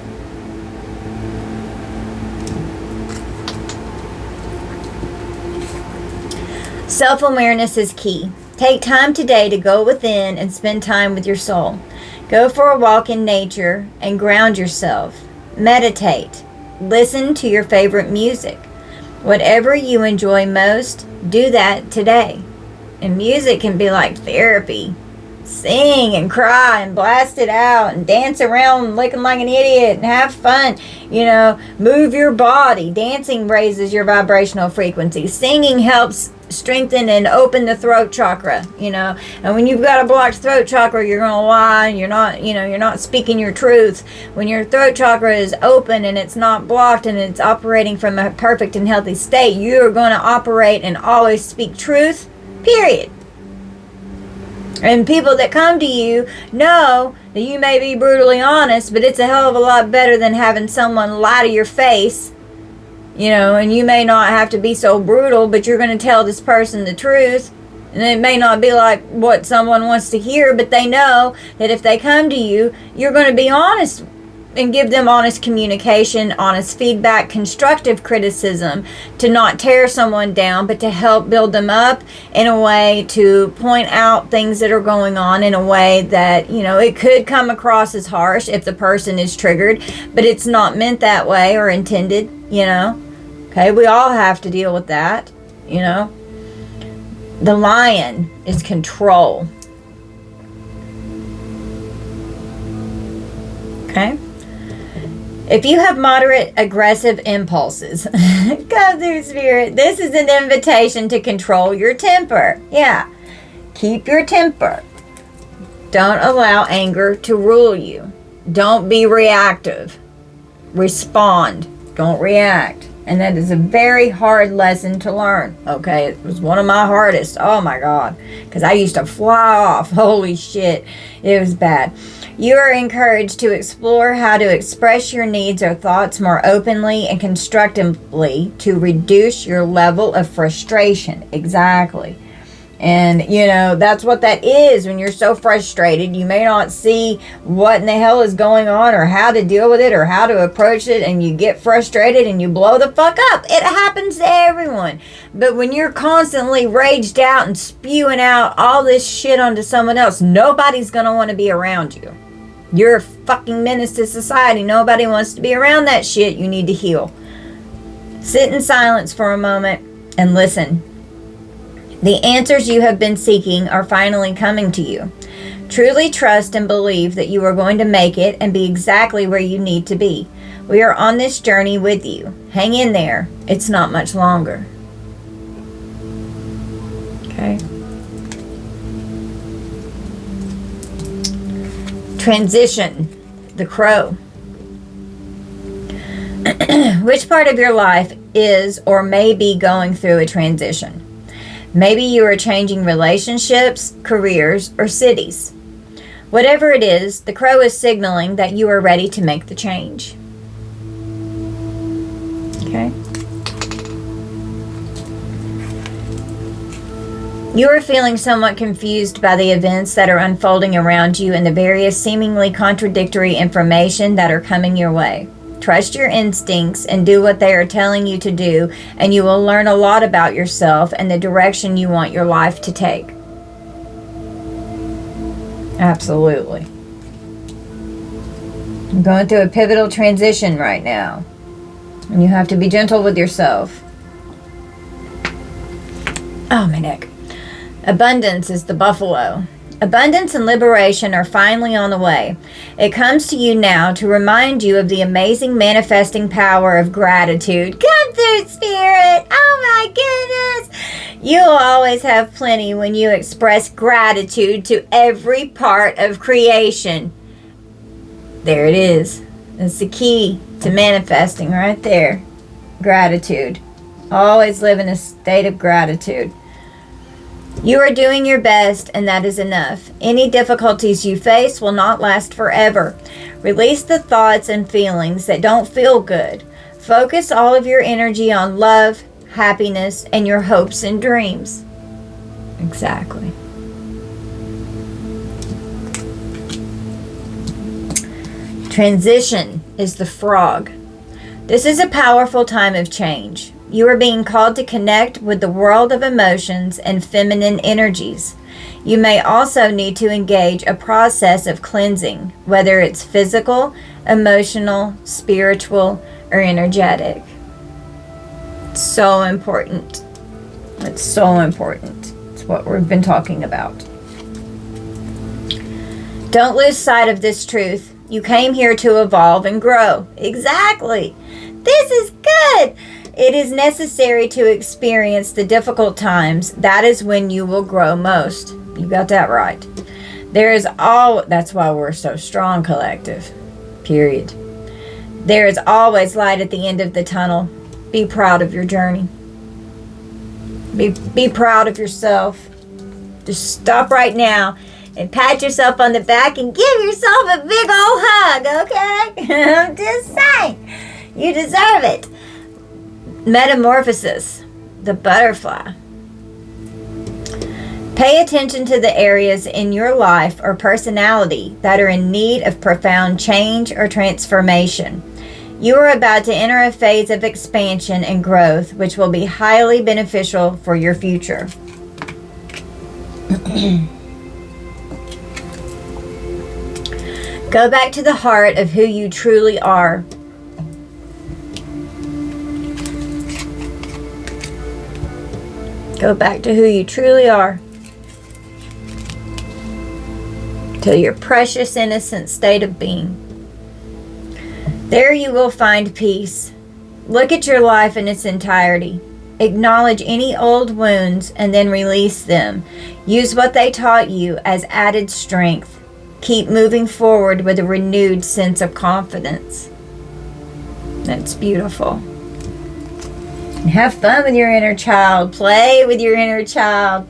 Self-awareness is key. Take time today to go within and spend time with your soul. Go for a walk in nature and ground yourself. Meditate. Listen to your favorite music. Whatever you enjoy most, do that today. And music can be like therapy. Sing and cry and blast it out and dance around looking like an idiot and have fun. You know, move your body. Dancing raises your vibrational frequency. Singing helps strengthen and open the throat chakra, you know. And when you've got a blocked throat chakra, you're going to lie. You're not speaking your truth. When your throat chakra is open and it's not blocked and it's operating from a perfect and healthy state, you're going to operate and always speak truth, period. And people that come to you know that you may be brutally honest, but it's a hell of a lot better than having someone lie to your face. You know, and you may not have to be so brutal, but you're going to tell this person the truth. And it may not be like what someone wants to hear, but they know that if they come to you, you're going to be honest and give them honest communication, honest feedback, constructive criticism, to not tear someone down, but to help build them up in a way, to point out things that are going on in a way that, you know, it could come across as harsh if the person is triggered, but it's not meant that way or intended, you know. Okay, we all have to deal with that, you know. The lion is control. Okay. If you have moderate aggressive impulses, come through spirit, this is an invitation to control your temper. Yeah. Keep your temper. Don't allow anger to rule you. Don't be reactive. Respond. Don't react. And that is a very hard lesson to learn. Okay, it was one of my hardest. Oh my God. Because I used to fly off. Holy shit. It was bad. You are encouraged to explore how to express your needs or thoughts more openly and constructively to reduce your level of frustration. Exactly. And, you know, that's what that is. When you're so frustrated, you may not see what in the hell is going on or how to deal with it or how to approach it, and you get frustrated and you blow the fuck up. It happens to everyone. But when you're constantly raged out and spewing out all this shit onto someone else, nobody's going to want to be around you. You're a fucking menace to society. Nobody wants to be around that shit. You need to heal. Sit in silence for a moment and listen. The answers you have been seeking are finally coming to you. Truly trust and believe that you are going to make it and be exactly where you need to be. We are on this journey with you. Hang in there. It's not much longer. Okay. Transition. The crow. Which part of your life is or may be going through a transition? Maybe you are changing relationships, careers, or cities. Whatever it is, the crow is signaling that you are ready to make the change. Okay. You are feeling somewhat confused by the events that are unfolding around you and the various seemingly contradictory information that are coming your way. Trust your instincts and do what they are telling you to do, and you will learn a lot about yourself and the direction you want your life to take. Absolutely. I'm going through a pivotal transition right now, and you have to be gentle with yourself. Oh, my neck. Abundance is the buffalo. Abundance and liberation are finally on the way. It comes to you now to remind you of the amazing manifesting power of gratitude. Come through, Spirit! Oh my goodness! You'll always have plenty when you express gratitude to every part of creation. There it is. That's the key to manifesting right there. Gratitude. Always live in a state of gratitude. You are doing your best, and that is enough. Any difficulties you face will not last forever. Release the thoughts and feelings that don't feel good. Focus all of your energy on love, happiness, and your hopes and dreams. Exactly. Transition is the frog. This is a powerful time of change. You are being called to connect with the world of emotions and feminine energies. You may also need to engage a process of cleansing, whether it's physical, emotional, spiritual, or energetic. It's so important. It's so important. It's what we've been talking about. Don't lose sight of this truth. You came here to evolve and grow. Exactly. This is good. It is necessary to experience the difficult times. That is when you will grow most. You got that right. That's why we're so strong, collective. Period. There is always light at the end of the tunnel. Be proud of your journey. Be proud of yourself. Just stop right now and pat yourself on the back and give yourself a big old hug, okay? I'm just saying. You deserve it. Metamorphosis, the butterfly. Pay attention to the areas in your life or personality that are in need of profound change or transformation. You are about to enter a phase of expansion and growth, which will be highly beneficial for your future. Go back to the heart of who you truly are. Go back to who you truly are. To your precious, innocent state of being. There you will find peace. Look at your life in its entirety. Acknowledge any old wounds and then release them. Use what they taught you as added strength. Keep moving forward with a renewed sense of confidence. That's beautiful. Have fun with your inner child. Play with your inner child.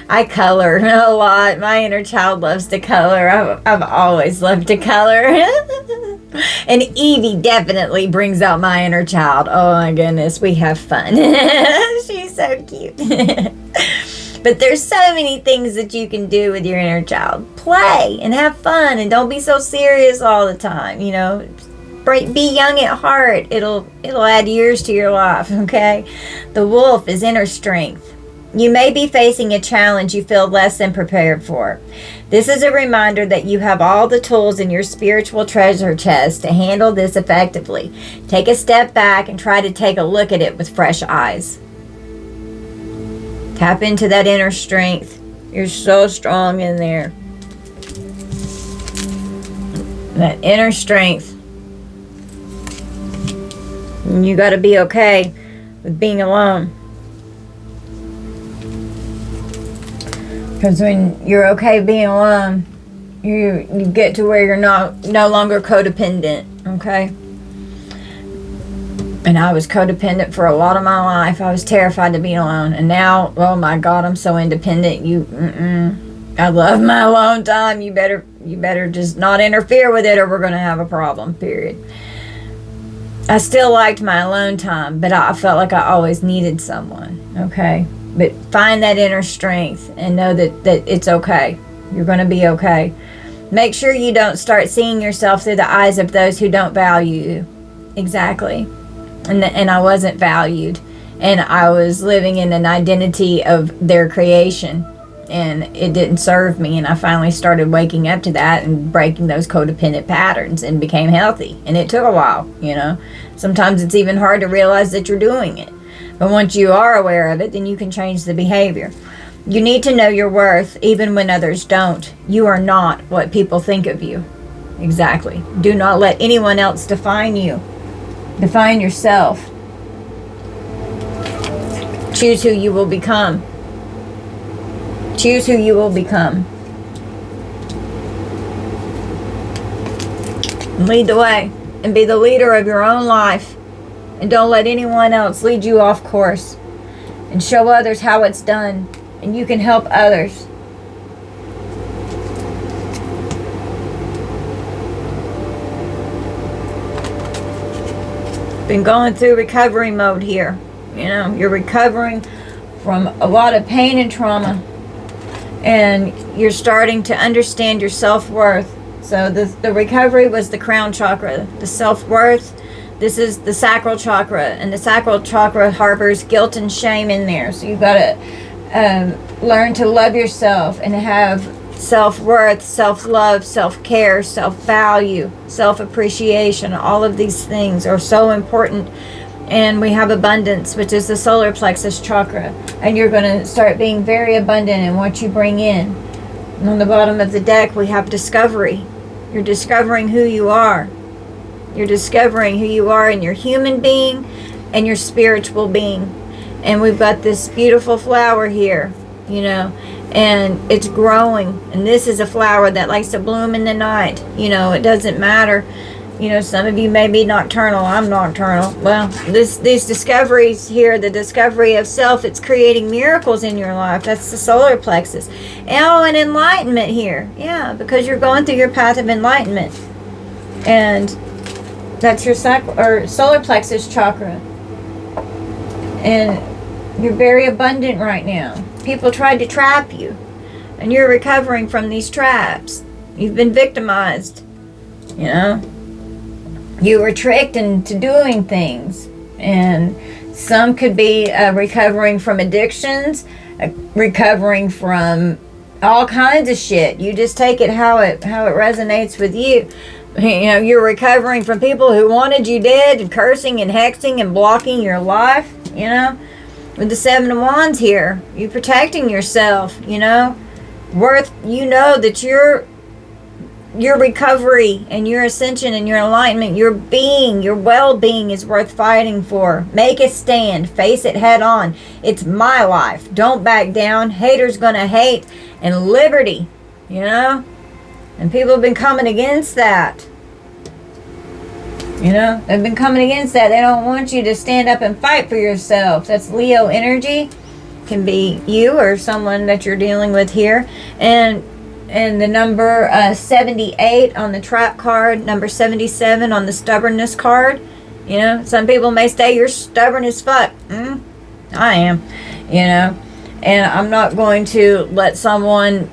I color a lot. My inner child loves to color. I've always loved to color. And Evie definitely brings out my inner child. Oh my goodness, we have fun. She's so cute. But there's so many things that you can do with your inner child. Play and have fun, and don't be so serious all the time. You know, be young at heart. It'll add years to your life. Okay. The wolf is inner strength. You may be facing a challenge you feel less than prepared for. This is a reminder that you have all the tools in your spiritual treasure chest to handle this effectively. Take a step back and try to take a look at it with fresh eyes. Tap into that inner strength. You're so strong in there. That inner strength. And you got to be okay with being alone. Because when you're okay being alone, you get to where you're no longer codependent, okay? And I was codependent for a lot of my life. I was terrified to be alone. And now, oh my God, I'm so independent. I love my alone time. You better just not interfere with it, or we're going to have a problem, period. I still liked my alone time, but I felt like I always needed someone, okay? But find that inner strength and know that it's okay. You're going to be okay. Make sure you don't start seeing yourself through the eyes of those who don't value you. Exactly. And I wasn't valued. And I was living in an identity of their creation. And it didn't serve me. And I finally started waking up to that and breaking those codependent patterns and became healthy. And it took a while, you know. Sometimes it's even hard to realize that you're doing it. But once you are aware of it, then you can change the behavior. You need to know your worth even when others don't. You are not what people think of you. Exactly. Do not let anyone else define you. Define yourself. Choose who you will become. Choose who you will become. Lead the way and be the leader of your own life. And don't let anyone else lead you off course. And show others how it's done. And you can help others. Been going through recovery mode here. You know, you're recovering from a lot of pain and trauma. And you're starting to understand your self-worth. So the recovery was the crown chakra. The self-worth, this is the sacral chakra. And the sacral chakra harbors guilt and shame in there. So you've got to learn to love yourself and have self-worth, self-love, self-care, self-value, self-appreciation. All of these things are so important. And we have abundance, which is the solar plexus chakra. And you're going to start being very abundant in what you bring in. And on the bottom of the deck, we have discovery. You're discovering who you are. You're discovering who you are in your human being and your spiritual being. And we've got this beautiful flower here, you know, and it's growing. And this is a flower that likes to bloom in the night. You know, it doesn't matter. You know, some of you may be nocturnal. I'm nocturnal. Well, these discoveries here, the discovery of self, it's creating miracles in your life. That's the solar plexus. Oh, and enlightenment here. Yeah, because you're going through your path of enlightenment. And that's your solar plexus chakra. And you're very abundant right now. People tried to trap you. And you're recovering from these traps. You've been victimized. You know? You were tricked into doing things. And some could be recovering from addictions, recovering from all kinds of shit. You just take it how it resonates with you. You know, you're recovering from people who wanted you dead and cursing and hexing and blocking your life, you know. With the Seven of Wands here, you're protecting yourself, you know. You know that your recovery and your ascension and your enlightenment, your being, your well-being is worth fighting for. Make a stand. Face it head on. It's my life. Don't back down. Haters gonna hate. And liberty, you know. And people have been coming against that. You know, they've been coming against that. They don't want you to stand up and fight for yourself. That's Leo energy. Can be you or someone that you're dealing with here. And the number 78 on the trap card, number 77 on the stubbornness card. You know, some people may say you're stubborn as fuck. I am, you know. And I'm not going to let someone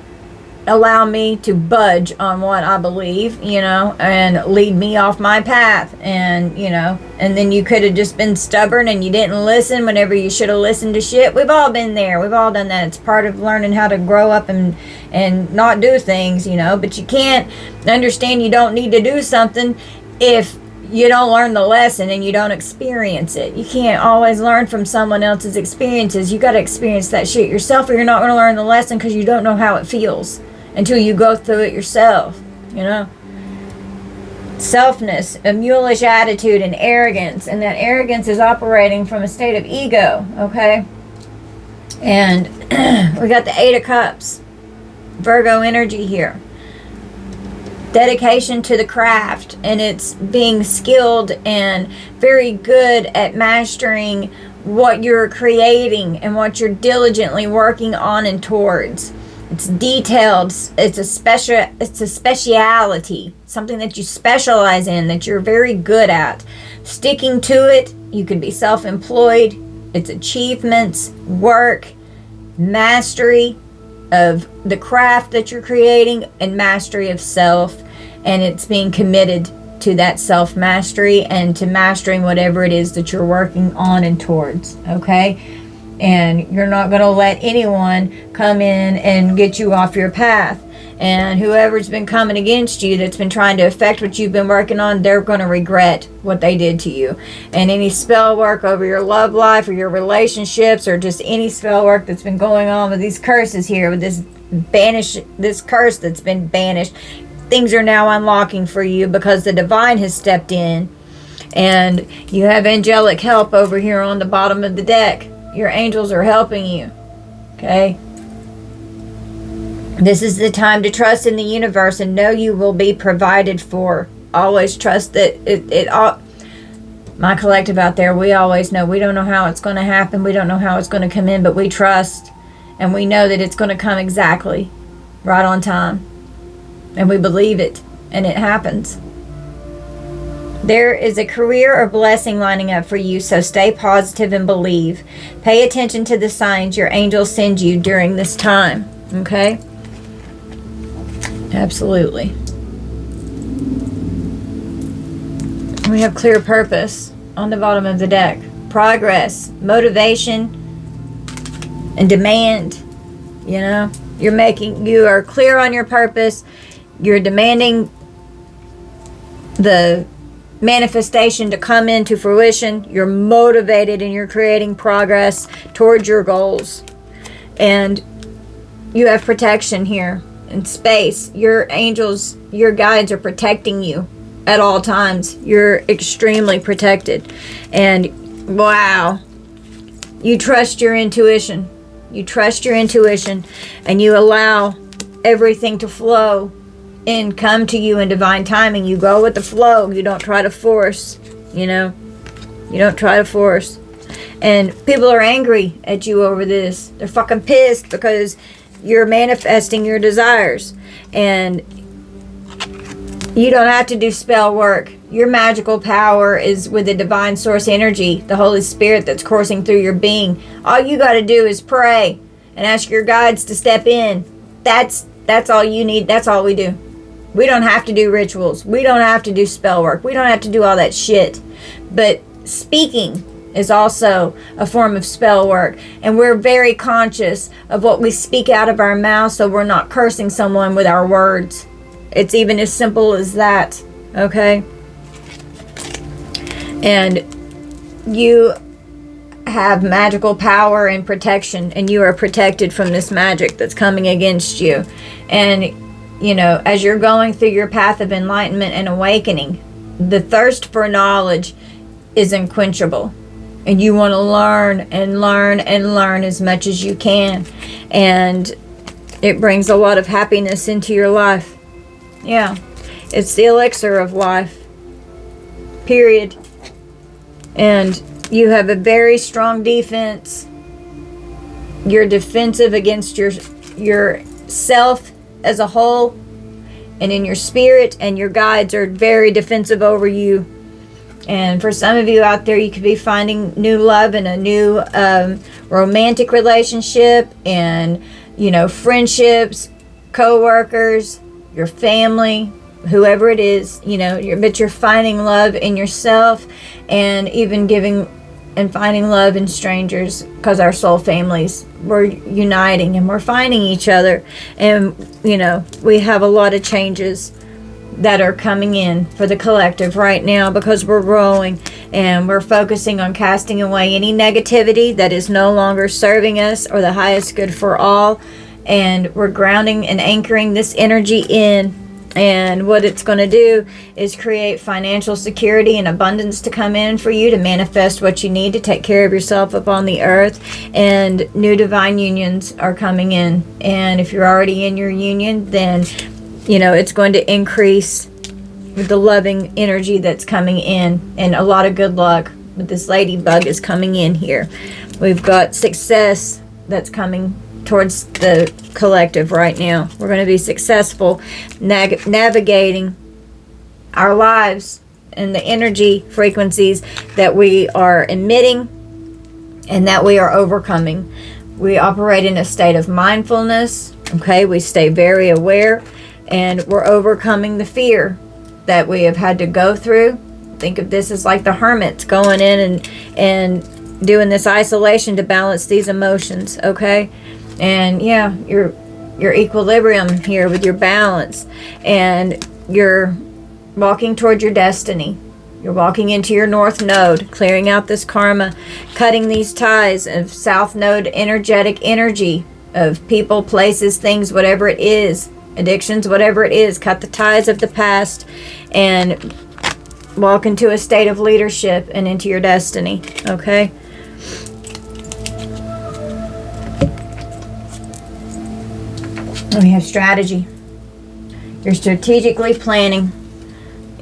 allow me to budge on what I believe, you know, and lead me off my path. And, you know, and then you could have just been stubborn and you didn't listen whenever you should have listened to shit. We've all been there. We've all done that. It's part of learning how to grow up and not do things, you know. But you can't understand you don't need to do something if you don't learn the lesson and you don't experience it. You can't always learn from someone else's experiences. You got to experience that shit yourself, or you're not going to learn the lesson because you don't know how it feels until you go through it yourself, you know. Selfness, a mulish attitude, and arrogance. And that arrogance is operating from a state of ego, okay? And we got the Eight of Cups, Virgo energy here. dedication to the craft, and it's being skilled and very good at mastering what you're creating and what you're diligently working on and towards. It's detailed. It's a speciality, something that you specialize in, that you're very good at. Sticking to it, you can be self-employed. It's achievements, work, mastery of the craft that you're creating, and mastery of self. And it's being committed to that self-mastery and to mastering whatever it is that you're working on and towards, okay? And you're not going to let anyone come in and get you off your path. And whoever's been coming against you, that's been trying to affect what you've been working on, they're going to regret what they did to you. And any spell work over your love life or your relationships, or just any spell work that's been going on with these curses here, with this curse that's been banished, things are now unlocking for you because the divine has stepped in. And you have angelic help over here on the bottom of the deck. Your angels are helping you, okay? This is the time to trust in the universe and know you will be provided for. Always trust that it all. My collective out there, we always know. We don't know how it's going to happen. We don't know how it's going to come in, but we trust. And we know that it's going to come exactly right on time. And we believe it. And it happens. There is a career or blessing lining up for you, so stay positive and believe. Pay attention to the signs your angels send you during this time. Okay? Absolutely. We have clear purpose on the bottom of the deck. Progress, motivation, and demand. You know, you are clear on your purpose. You're demanding the manifestation to come into fruition. You're motivated and you're creating progress towards your goals. And you have protection here in space. Your angels, your guides are protecting you at all times. You're extremely protected. And wow, you trust your intuition. You trust your intuition and you allow everything to flow and come to you in divine timing. You go with the flow. You don't try to force, you know. You don't try to force. And people are angry at you over this. They're fucking pissed because you're manifesting your desires. And you don't have to do spell work. Your magical power is with the divine source energy, the Holy Spirit that's coursing through your being. All you got to do is pray and ask your guides to step in. That's all you need. That's all we do. We don't have to do rituals. We don't have to do spell work. We don't have to do all that shit. But speaking is also a form of spell work. And we're very conscious of what we speak out of our mouth, so we're not cursing someone with our words. It's even as simple as that. Okay? And you have magical power and protection, and you are protected from this magic that's coming against you. And you know, as you're going through your path of enlightenment and awakening, the thirst for knowledge is unquenchable. And you want to learn and learn and learn as much as you can. And it brings a lot of happiness into your life. Yeah. It's the elixir of life. Period. And you have a very strong defense. You're defensive against your self as a whole, and in your spirit, and your guides are very defensive over you. And for some of you out there, you could be finding new love in a new romantic relationship, and you know, friendships, co-workers, your family, whoever it is, you know, but you're finding love in yourself, and even giving and finding love in strangers, because our soul families, we're uniting and we're finding each other. And you know, we have a lot of changes that are coming in for the collective right now, because we're growing and we're focusing on casting away any negativity that is no longer serving us or the highest good for all. And we're grounding and anchoring this energy in. And what it's going to do is create financial security and abundance to come in for you to manifest what you need to take care of yourself up on the earth. And new divine unions are coming in. And if you're already in your union, then it's going to increase with the loving energy that's coming in, and a lot of good luck with this ladybug is coming in here. We've got success that's coming towards the collective right now. We're going to be successful navigating our lives and the energy frequencies that we are emitting and that we are overcoming. We operate in a state of mindfulness, okay? We stay very aware, and we're overcoming the fear that we have had to go through. Think of this as like the hermits going in and doing this isolation to balance these emotions, okay? And yeah, your equilibrium here with your balance, and you're walking toward your destiny. You're walking into your north node, clearing out this karma, cutting these ties of south node energetic energy of people, places, things, whatever it is, addictions, whatever it is. Cut the ties of the past and walk into a state of leadership and into your destiny, okay? We have strategy. You're strategically planning,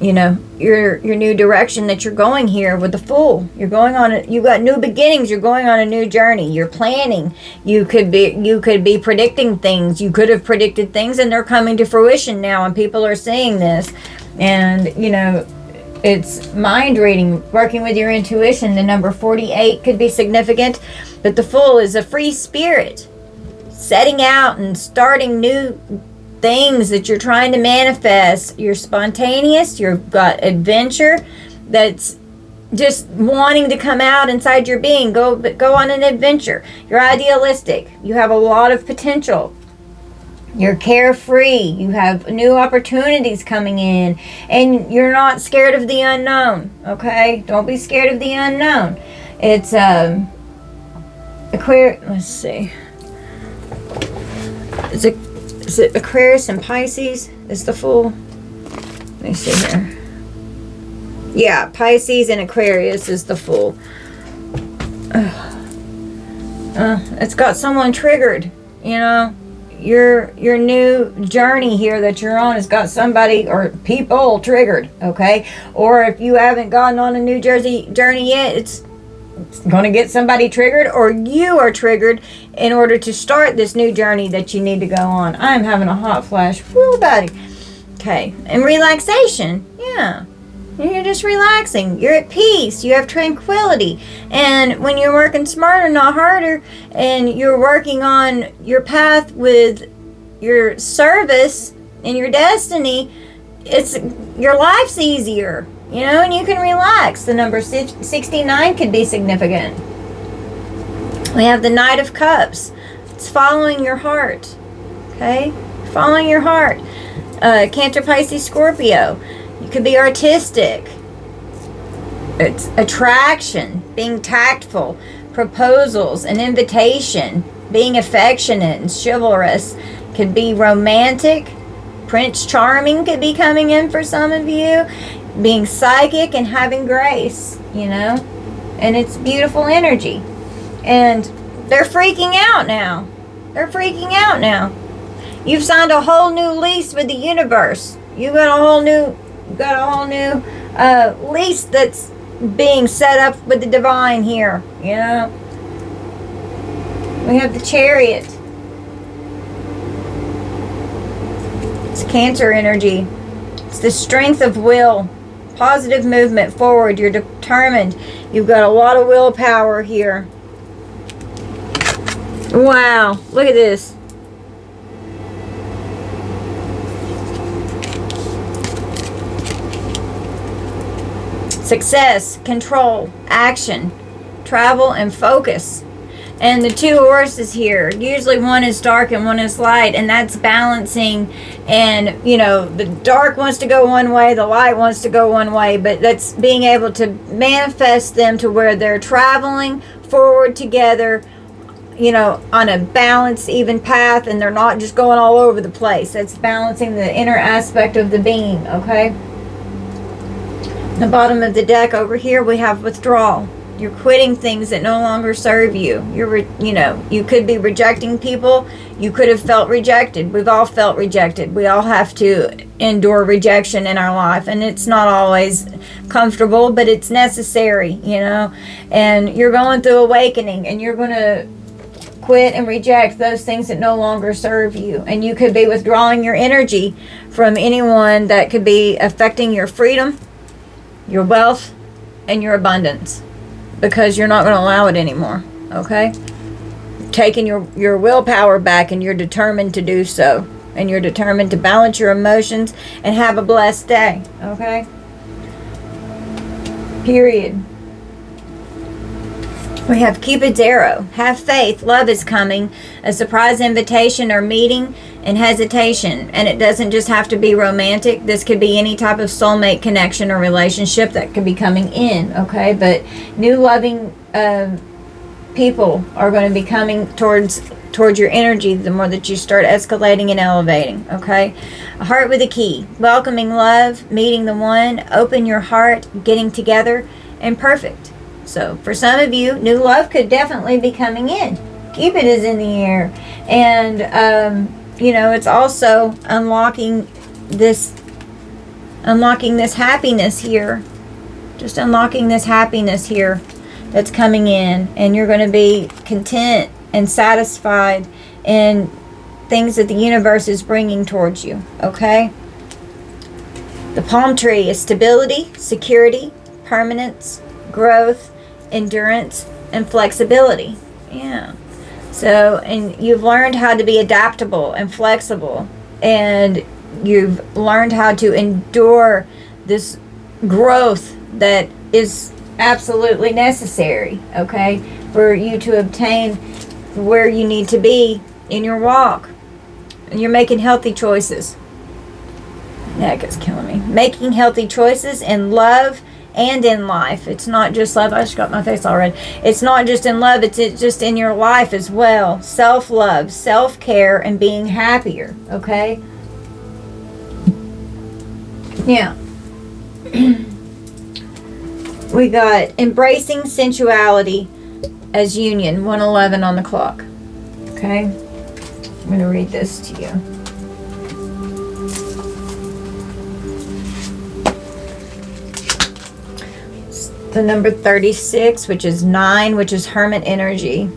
your new direction that you're going here with the Fool. You're going on you got new beginnings. You're going on a new journey. You're planning. You could be predicting things. You could have predicted things, and they're coming to fruition now, and people are seeing this. And it's mind reading, working with your intuition. The number 48 could be significant, but the Fool is a free spirit, setting out and starting new things that you're trying to manifest. You're spontaneous. You've got adventure that's just wanting to come out inside your being. Go on an adventure. You're idealistic. You have a lot of potential. You're carefree. You have new opportunities coming in, and you're not scared of the unknown, okay? Don't be scared of the unknown. It's let's see. Is it Aquarius and Pisces is the Fool? Let me see here. Yeah, Pisces and Aquarius is the Fool. It's got someone triggered, Your new journey here that you're on has got somebody or people triggered, okay? Or if you haven't gotten on a new journey yet, it's going to get somebody triggered, or you are triggered in order to start this new journey that you need to go on. I'm having a hot flash. Woo, buddy. Okay. And relaxation. Yeah. You're just relaxing. You're at peace. You have tranquility. And when you're working smarter, not harder, and you're working on your path with your service and your destiny, your life's easier. And you can relax. The number 69 could be significant. We have the Knight of Cups. It's following your heart. Okay? Following your heart. Cancer, Pisces, Scorpio. You could be artistic. It's attraction. Being tactful. Proposals. An invitation. Being affectionate and chivalrous. Could be romantic. Prince Charming could be coming in for some of you. Being psychic and having grace, and it's beautiful energy. And they're freaking out now. You've signed a whole new lease with the universe. You got a whole new lease that's being set up with the divine here, We have the Chariot. It's Cancer energy. It's the strength of will. Positive movement forward. You're determined. You've got a lot of willpower here. Wow. Look at this. Success, control, action, travel, and focus. And the two horses here, usually one is dark and one is light, and that's balancing. And the dark wants to go one way, the light wants to go one way, but that's being able to manifest them to where they're traveling forward together, on a balanced, even path, and they're not just going all over the place. That's balancing the inner aspect of the being, okay? The bottom of the deck over here, we have Withdrawal. You're quitting things that no longer serve you. You could be rejecting people. You could have felt rejected. We've all felt rejected. We all have to endure rejection in our life, and it's not always comfortable, but it's necessary, and you're going through awakening, and you're going to quit and reject those things that no longer serve you. And you could be withdrawing your energy from anyone that could be affecting your freedom, your wealth, and your abundance, because you're not going to allow it anymore. Okay? Taking your willpower back, and you're determined to do so, and you're determined to balance your emotions and have a blessed day. Okay? Period. We have Cupid's arrow. Have faith. Love is coming. A surprise invitation or meeting and hesitation. And it doesn't just have to be romantic. This could be any type of soulmate connection or relationship that could be coming in. Okay? But new loving people are going to be coming towards your energy the more that you start escalating and elevating. Okay? A heart with a key. Welcoming love. Meeting the one. Open your heart. Getting together. And perfect. So for some of you, new love could definitely be coming in. Cupid is in the air. And, it's also unlocking this happiness here. Just unlocking this happiness here that's coming in. And you're going to be content and satisfied in things that the universe is bringing towards you. Okay? The palm tree is stability, security, permanence, growth, endurance, and flexibility. Yeah. So, and you've learned how to be adaptable and flexible, and you've learned how to endure this growth that is absolutely necessary, okay, for you to obtain where you need to be in your walk. And you're making healthy choices. That gets killing me. Making healthy choices in love and in life. It's not just love. I just got my face all red. It's not just in love. It's just in your life as well. Self-love, self-care, and being happier. Okay? Now, we got embracing sensuality as union. 111 on the clock. Okay? I'm going to read this to you. The number 36, which is 9, which is hermit energy.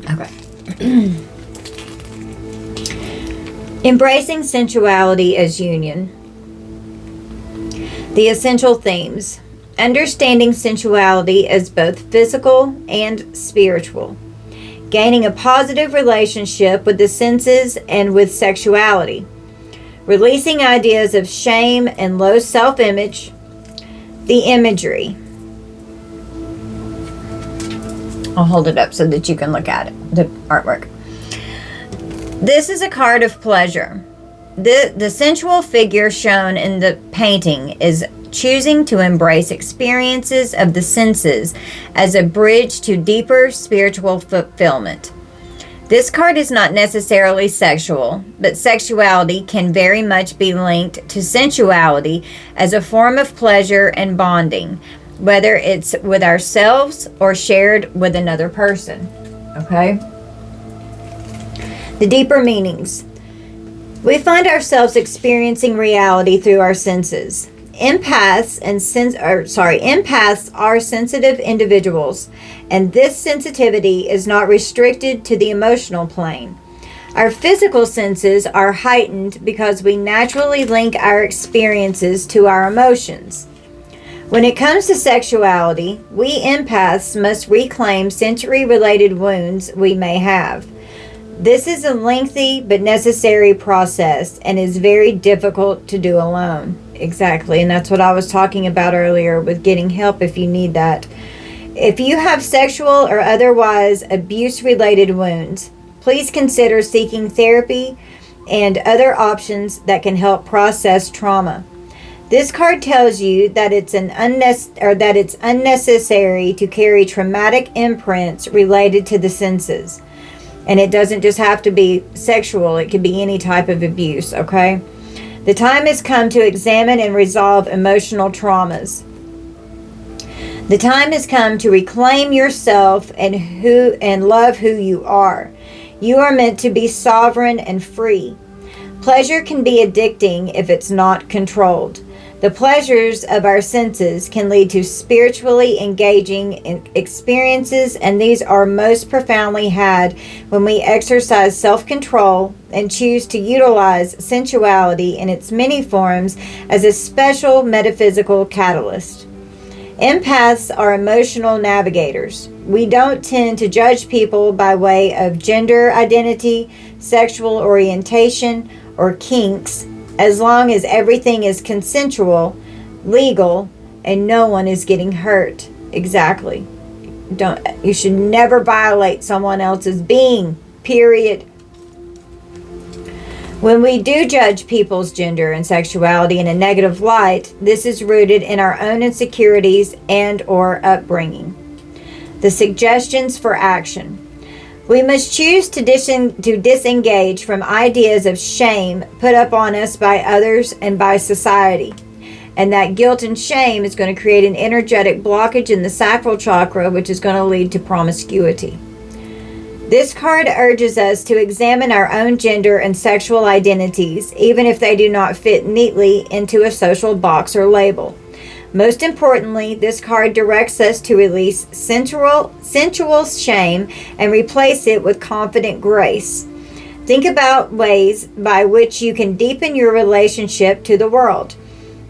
Okay. Embracing sensuality as union. The essential themes. Understanding sensuality as both physical and spiritual. Gaining a positive relationship with the senses and with sexuality. Releasing ideas of shame and low self-image. The imagery. I'll hold it up so that you can look at it, the artwork. This is a card of pleasure. The sensual figure shown in the painting is choosing to embrace experiences of the senses as a bridge to deeper spiritual fulfillment. This card is not necessarily sexual, but sexuality can very much be linked to sensuality as a form of pleasure and bonding, whether it's with ourselves or shared with another person. Okay? The deeper meanings. We find ourselves experiencing reality through our senses. Empaths are sensitive individuals, and this sensitivity is not restricted to the emotional plane. Our physical senses are heightened because we naturally link our experiences to our emotions. When it comes to sexuality, we empaths must reclaim sensory-related wounds we may have. This is a lengthy but necessary process and is very difficult to do alone. Exactly, and that's what I was talking about earlier with getting help if you need that. If you have sexual or otherwise abuse-related wounds, please consider seeking therapy and other options that can help process trauma. This card tells you that it's unnecessary to carry traumatic imprints related to the senses. And it doesn't just have to be sexual, it could be any type of abuse, okay? The time has come to examine and resolve emotional traumas. The time has come to reclaim yourself and love who you are. You are meant to be sovereign and free. Pleasure can be addicting if it's not controlled. The pleasures of our senses can lead to spiritually engaging experiences, and these are most profoundly had when we exercise self-control and choose to utilize sensuality in its many forms as a special metaphysical catalyst. Empaths are emotional navigators. We don't tend to judge people by way of gender identity, sexual orientation, or kinks, as long as everything is consensual, legal, and no one is getting hurt. Exactly. You should never violate someone else's being, period. When we do judge people's gender and sexuality in a negative light, this is rooted in our own insecurities and or upbringing. The suggestions for action. We must choose to disengage from ideas of shame put up on us by others and by society. And that guilt and shame is going to create an energetic blockage in the sacral chakra, which is going to lead to promiscuity. This card urges us to examine our own gender and sexual identities, even if they do not fit neatly into a social box or label. Most importantly, this card directs us to release sensual shame and replace it with confident grace. Think about ways by which you can deepen your relationship to the world.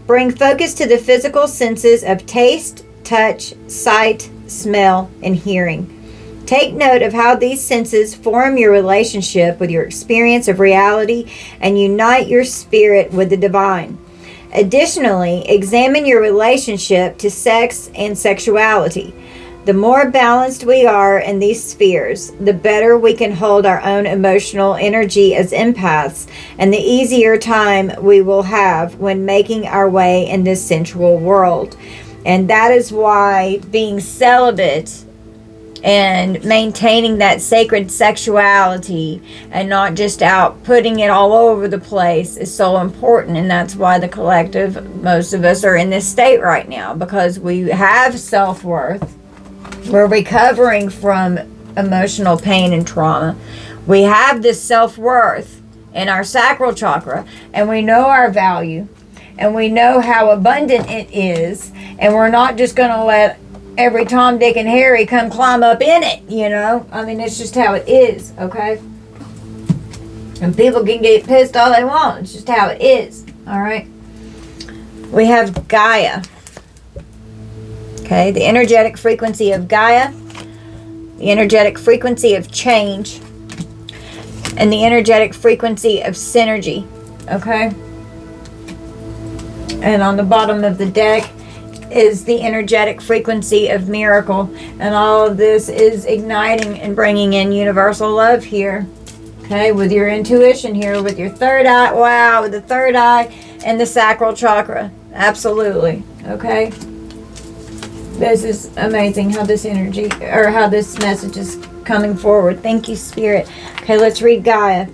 Bring focus to the physical senses of taste, touch, sight, smell, and hearing. Take note of how these senses form your relationship with your experience of reality and unite your spirit with the divine. Additionally, examine your relationship to sex and sexuality. The more balanced we are in these spheres, the better we can hold our own emotional energy as empaths, and the easier time we will have when making our way in this sensual world. And that is why being celibate and maintaining that sacred sexuality and not just out putting it all over the place is so important. And that's why the collective, most of us are in this state right now, because we have self-worth. We're recovering from emotional pain and trauma. We have this self-worth in our sacral chakra, and we know our value, and we know how abundant it is, and we're not just going to let every Tom, Dick, and Harry come climb up in it, you know? I mean, it's just how it is, okay? And people can get pissed all they want. It's just how it is, all right? We have Gaia. Okay, the energetic frequency of Gaia, the energetic frequency of change, and the energetic frequency of synergy, okay? And on the bottom of the deck is the energetic frequency of miracle. And all of this is igniting and bringing in universal love here. Okay, with your intuition here, with your third eye. Wow, with the third eye and the sacral chakra. Absolutely. Okay. This is amazing how this energy, or how this message is coming forward. Thank you, Spirit. Okay, let's read Gaia.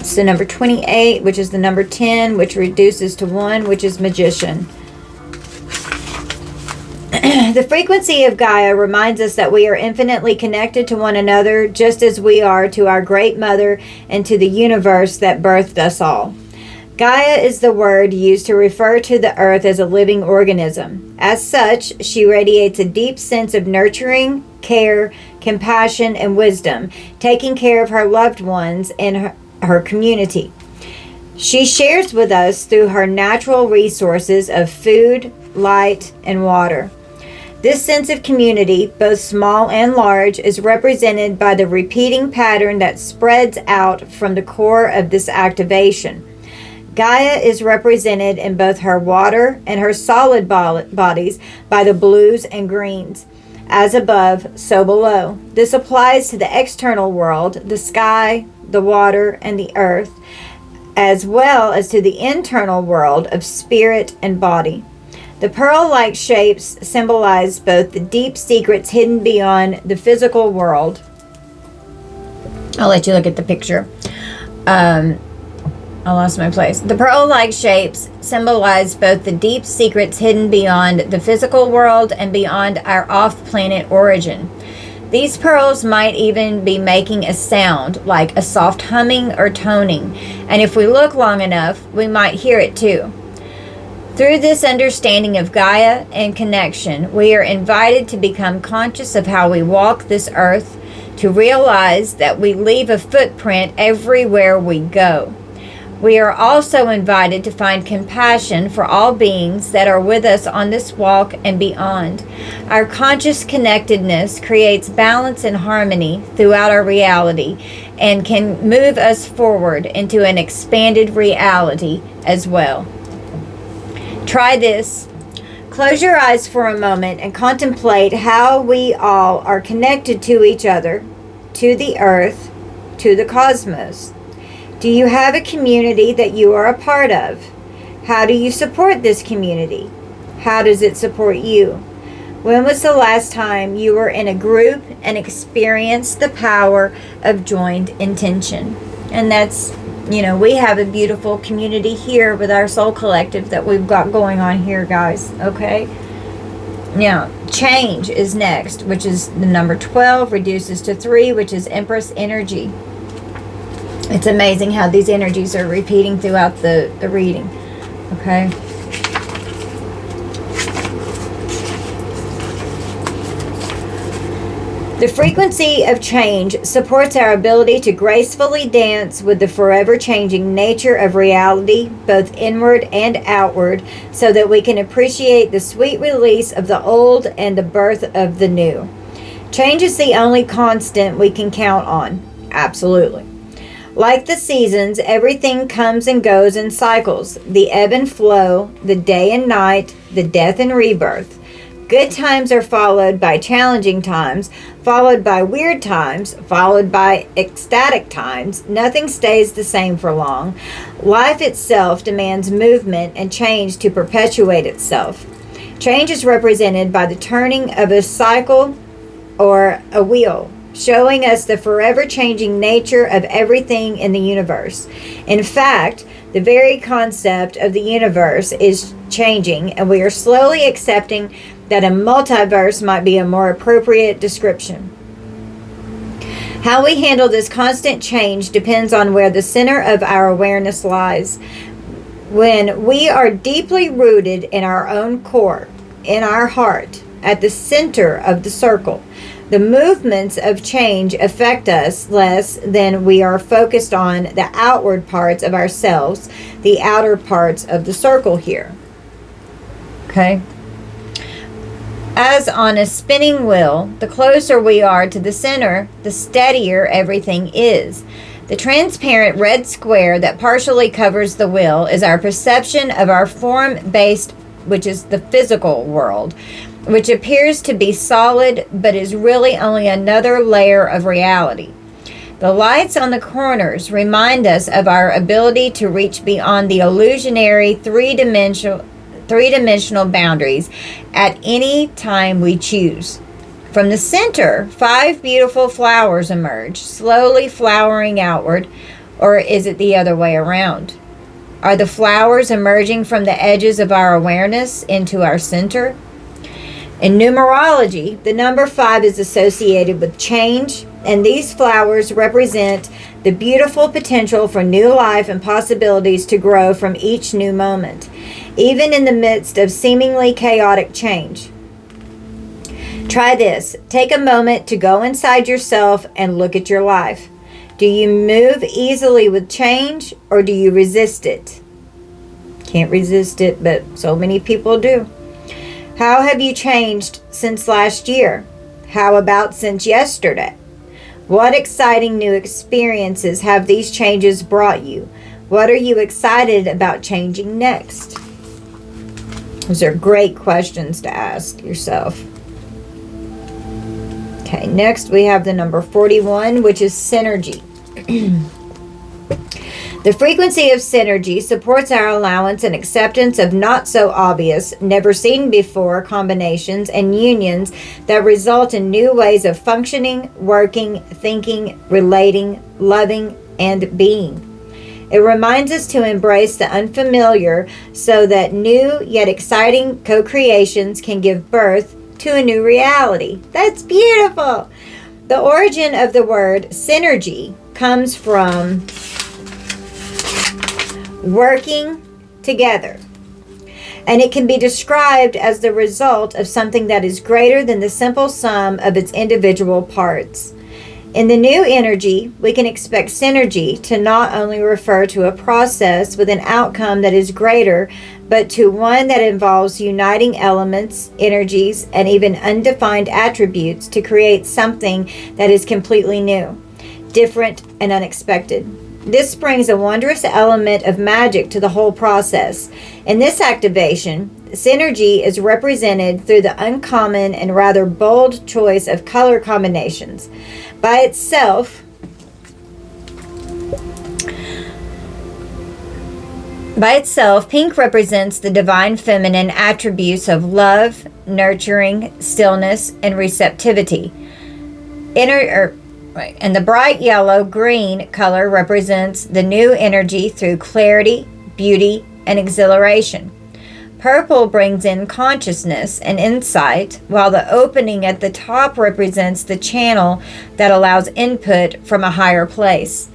So number 28, which is the number 10, which reduces to 1, which is Magician. The frequency of Gaia reminds us that we are infinitely connected to one another, just as we are to our Great Mother and to the universe that birthed us all. Gaia is the word used to refer to the earth as a living organism. As such, she radiates a deep sense of nurturing, care, compassion, and wisdom, taking care of her loved ones and her community. She shares with us through her natural resources of food, light, and water. This sense of community, both small and large, is represented by the repeating pattern that spreads out from the core of this activation. Gaia is represented in both her water and her solid bodies by the blues and greens. As above, so below. This applies to the external world, the sky, the water, and the earth, as well as to the internal world of spirit and body. The pearl-like shapes symbolize both the deep secrets hidden beyond the physical world. I'll let you look at the picture. I lost my place. The pearl-like shapes symbolize both the deep secrets hidden beyond the physical world and beyond our off-planet origin. These pearls might even be making a sound, like a soft humming or toning, and if we look long enough, we might hear it too. Through this understanding of Gaia and connection, we are invited to become conscious of how we walk this earth, to realize that we leave a footprint everywhere we go. We are also invited to find compassion for all beings that are with us on this walk and beyond. Our conscious connectedness creates balance and harmony throughout our reality and can move us forward into an expanded reality as well. Try this. Close your eyes for a moment and contemplate how we all are connected to each other, to the earth, to the cosmos. Do you have a community that you are a part of? How do you support this community? How does it support you? When was the last time you were in a group and experienced the power of joined intention? And that's, we have a beautiful community here with our soul collective that we've got going on here, guys. Okay? Now, change is next, which is the number 12, reduces to 3, which is Empress energy. It's amazing how these energies are repeating throughout the reading. Okay? The frequency of change supports our ability to gracefully dance with the forever changing nature of reality, both inward and outward, so that we can appreciate the sweet release of the old and the birth of the new. Change is the only constant we can count on. Absolutely. Like the seasons, everything comes and goes in cycles. The ebb and flow, the day and night, the death and rebirth. Good times are followed by challenging times, followed by weird times, followed by ecstatic times. Nothing stays the same for long. Life itself demands movement and change to perpetuate itself. Change is represented by the turning of a cycle or a wheel, showing us the forever changing nature of everything in the universe. In fact, the very concept of the universe is changing, and we are slowly accepting that a multiverse might be a more appropriate description. How we handle this constant change depends on where the center of our awareness lies. When we are deeply rooted in our own core, in our heart, at the center of the circle, the movements of change affect us less than we are focused on the outward parts of ourselves, the outer parts of the circle here. Okay? As on a spinning wheel, the closer we are to the center, the steadier everything is. The transparent red square that partially covers the wheel is our perception of our form-based, which is the physical world, which appears to be solid but is really only another layer of reality. The lights on the corners remind us of our ability to reach beyond the illusionary three-dimensional boundaries at any time we choose. From the center, 5 beautiful flowers emerge, slowly flowering outward, or is it the other way around? Are the flowers emerging from the edges of our awareness into our center? In numerology, the number 5 is associated with change, and these flowers represent the beautiful potential for new life and possibilities to grow from each new moment, even in the midst of seemingly chaotic change. Try this. Take a moment to go inside yourself and look at your life. Do you move easily with change, or do you resist it? Can't resist it, but so many people do. How have you changed since last year? How about since yesterday? What exciting new experiences have these changes brought you? What are you excited about changing next? Those are great questions to ask yourself. Okay, next we have the number 41, which is synergy. The The frequency of synergy supports our allowance and acceptance of not so obvious, never seen before combinations and unions that result in new ways of functioning, working, thinking, relating, loving, and being. It reminds us to embrace the unfamiliar so that new yet exciting co-creations can give birth to a new reality. That's beautiful. The origin of the word synergy comes from working together, and it can be described as the result of something that is greater than the simple sum of its individual parts. In the new energy, we can expect synergy to not only refer to a process with an outcome that is greater, but to one that involves uniting elements, energies, and even undefined attributes to create something that is completely new, different, and unexpected. This brings a wondrous element of magic to the whole process. In this activation, synergy is represented through the uncommon and rather bold choice of color combinations. By itself, pink represents the divine feminine attributes of love, nurturing, stillness, and receptivity. And the bright yellow green color represents the new energy through clarity, beauty, and exhilaration. Purple brings in consciousness and insight, while the opening at the top represents the channel that allows input from a higher place.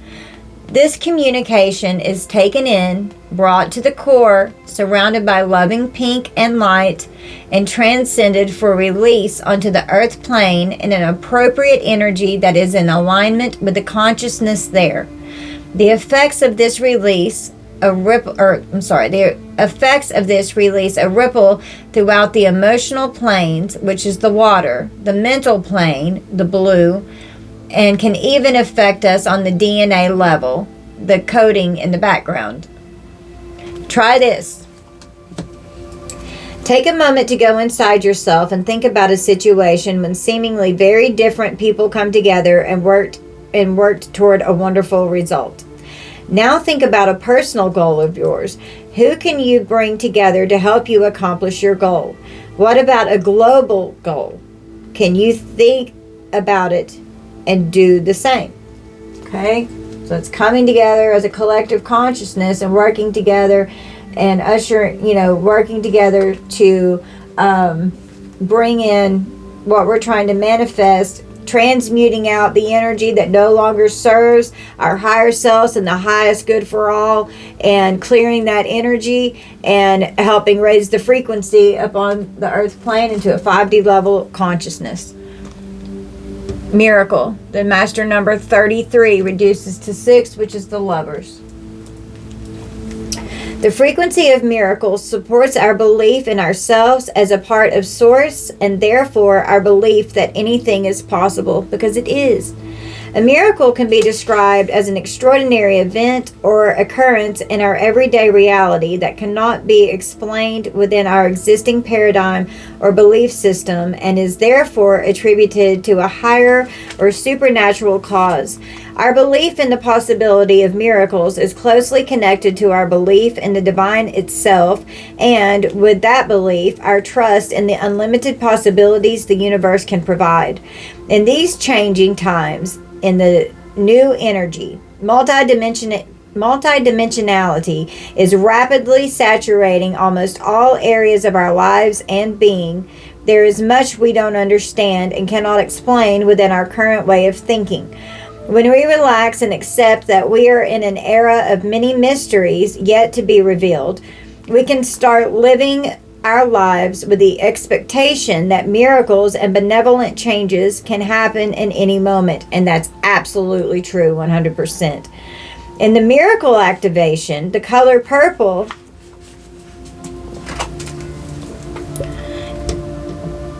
This communication is taken in, brought to the core, surrounded by loving pink and light, and transcended for release onto the earth plane in an appropriate energy that is in alignment with the consciousness there. The effects of this release a ripple throughout the emotional planes, which is the water, the mental plane, the blue, and can even affect us on the DNA level, the coding in the background. Try this. Take a moment to go inside yourself and think about a situation when seemingly very different people come together and worked toward a wonderful result. Now think about a personal goal of yours. Who can you bring together to help you accomplish your goal? What about a global goal? Can you think about it and do the same? Okay, so it's coming together as a collective consciousness and working together and working together to bring in what we're trying to manifest, transmuting out the energy that no longer serves our higher selves and the highest good for all, and clearing that energy and helping raise the frequency up on the earth plane into a 5D level consciousness. Miracle. The master number 33 reduces to 6, which is the lovers. The frequency of miracles supports our belief in ourselves as a part of Source, and therefore our belief that anything is possible, because it is. A miracle can be described as an extraordinary event or occurrence in our everyday reality that cannot be explained within our existing paradigm or belief system, and is therefore attributed to a higher or supernatural cause. Our belief in the possibility of miracles is closely connected to our belief in the divine itself, and with that belief, our trust in the unlimited possibilities the universe can provide. In these changing times, in the new energy, multidimensionality is rapidly saturating almost all areas of our lives and being. There is much we don't understand and cannot explain within our current way of thinking. When we relax and accept that we are in an era of many mysteries yet to be revealed, we can start living our lives with the expectation that miracles and benevolent changes can happen in any moment. And that's absolutely true, 100%. In the miracle activation, the color purple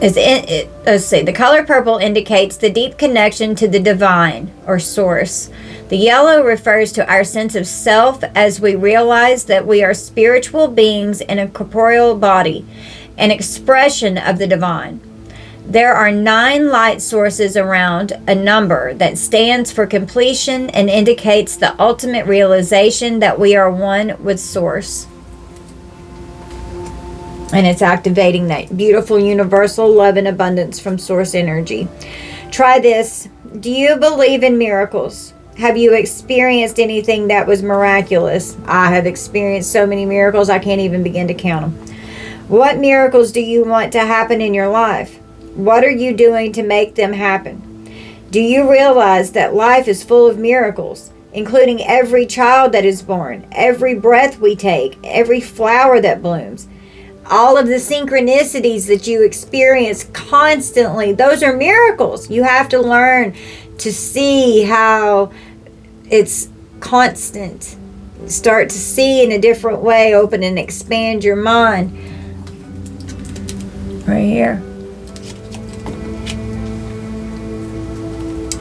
the color purple indicates the deep connection to the divine or source. The yellow refers to our sense of self as we realize that we are spiritual beings in a corporeal body, an expression of the divine. There are 9 light sources around a number that stands for completion and indicates the ultimate realization that we are one with Source. And it's activating that beautiful universal love and abundance from Source energy. Try this. Do you believe in miracles? Have you experienced anything that was miraculous? I have experienced so many miracles, I can't even begin to count them. What miracles do you want to happen in your life? What are you doing to make them happen? Do you realize that life is full of miracles, including every child that is born, every breath we take, every flower that blooms? All of the synchronicities that you experience constantly, those are miracles. You have to learn to see how it's constant. Start to see in a different way. Open and expand your mind. Right here.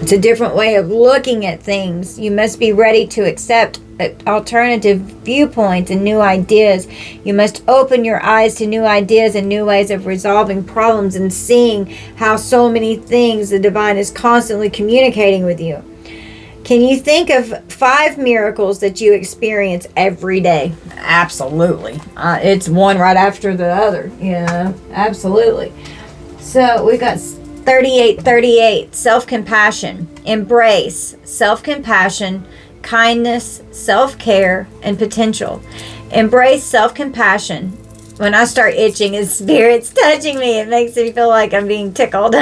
It's a different way of looking at things. You must be ready to accept alternative viewpoints and new ideas. You must open your eyes to new ideas and new ways of resolving problems and seeing how so many things the divine is constantly communicating with you. Can you think of 5 miracles that you experience every day? Absolutely. It's one right after the other. Yeah, absolutely. So we got 3838, self-compassion. Embrace self-compassion, kindness, self-care, and potential. Embrace self-compassion. When I start itching and spirit's touching me, it makes me feel like I'm being tickled.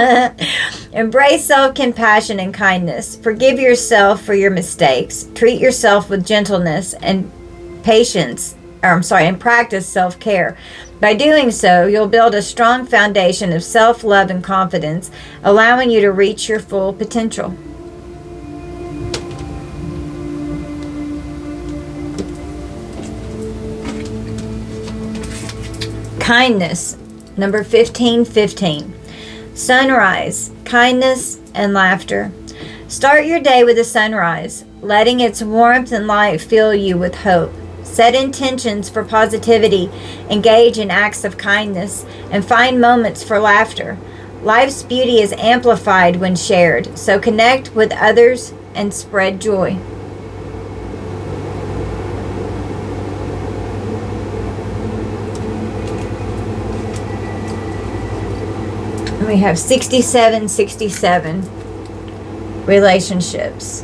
Embrace self-compassion and kindness. Forgive yourself for your mistakes. Treat yourself with gentleness and patience, and practice self-care. By doing so, you'll build a strong foundation of self-love and confidence, allowing you to reach your full potential. Kindness, number 1515. Sunrise, kindness, and laughter. Start your day with a sunrise, letting its warmth and light fill you with hope. Set intentions for positivity, engage in acts of kindness, and find moments for laughter. Life's beauty is amplified when shared, so connect with others and spread joy. We have 6767, relationships.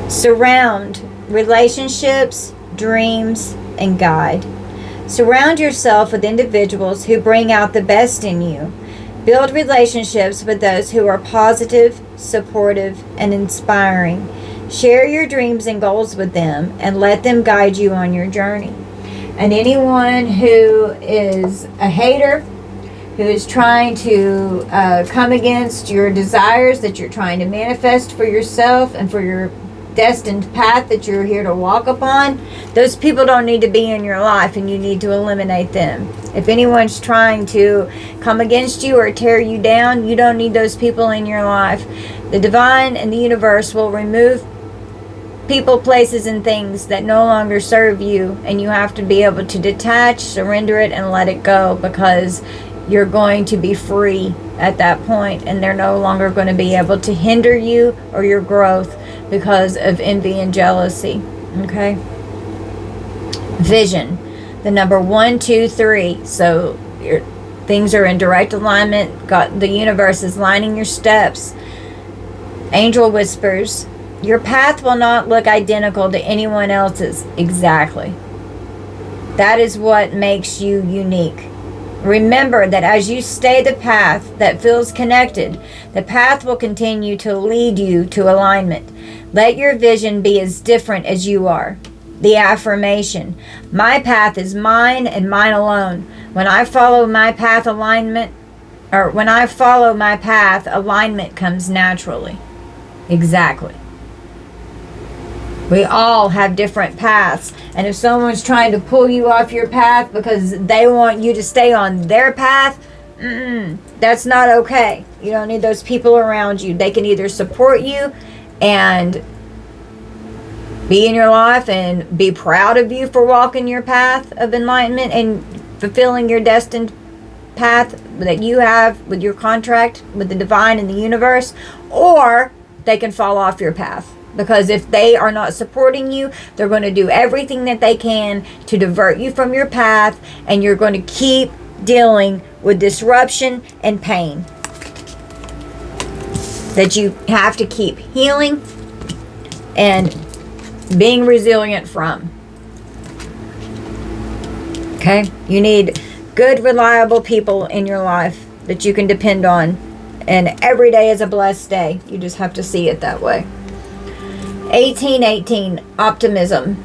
Surround, relationships, dreams, and guide. Surround yourself with individuals who bring out the best in you. Build relationships with those who are positive, supportive, and inspiring. Share your dreams and goals with them and let them guide you on your journey. And anyone who is a hater, who is trying to come against your desires that you're trying to manifest for yourself and for your destined path that you're here to walk upon, those people don't need to be in your life, and you need to eliminate them. If anyone's trying to come against you or tear you down, you don't need those people in your life. The divine and the universe will remove people, places, and things that no longer serve you, and you have to be able to detach, surrender it, and let it go, because you're going to be free at that point, and they're no longer going to be able to hinder you or your growth because of envy and jealousy. Okay? Vision, the number 1, 2, 3. So your things are in direct alignment. The universe is lining your steps. Angel whispers, your path will not look identical to anyone else's. Exactly. That is what makes you unique. Remember that as you stay the path that feels connected, the path will continue to lead you to alignment. Let your vision be as different as you are. The affirmation, my path is mine and mine alone. When I follow my path, alignment comes naturally. Exactly. We all have different paths, and if someone's trying to pull you off your path because they want you to stay on their path, that's not okay. You don't need those people around you. They can either support you and be in your life and be proud of you for walking your path of enlightenment and fulfilling your destined path that you have with your contract with the divine and the universe, or they can fall off your path. Because if they are not supporting you, they're going to do everything that they can to divert you from your path, and you're going to keep dealing with disruption and pain that you have to keep healing and being resilient from. Okay? You need good, reliable people in your life that you can depend on. And every day is a blessed day. You just have to see it that way. 1818, Optimism.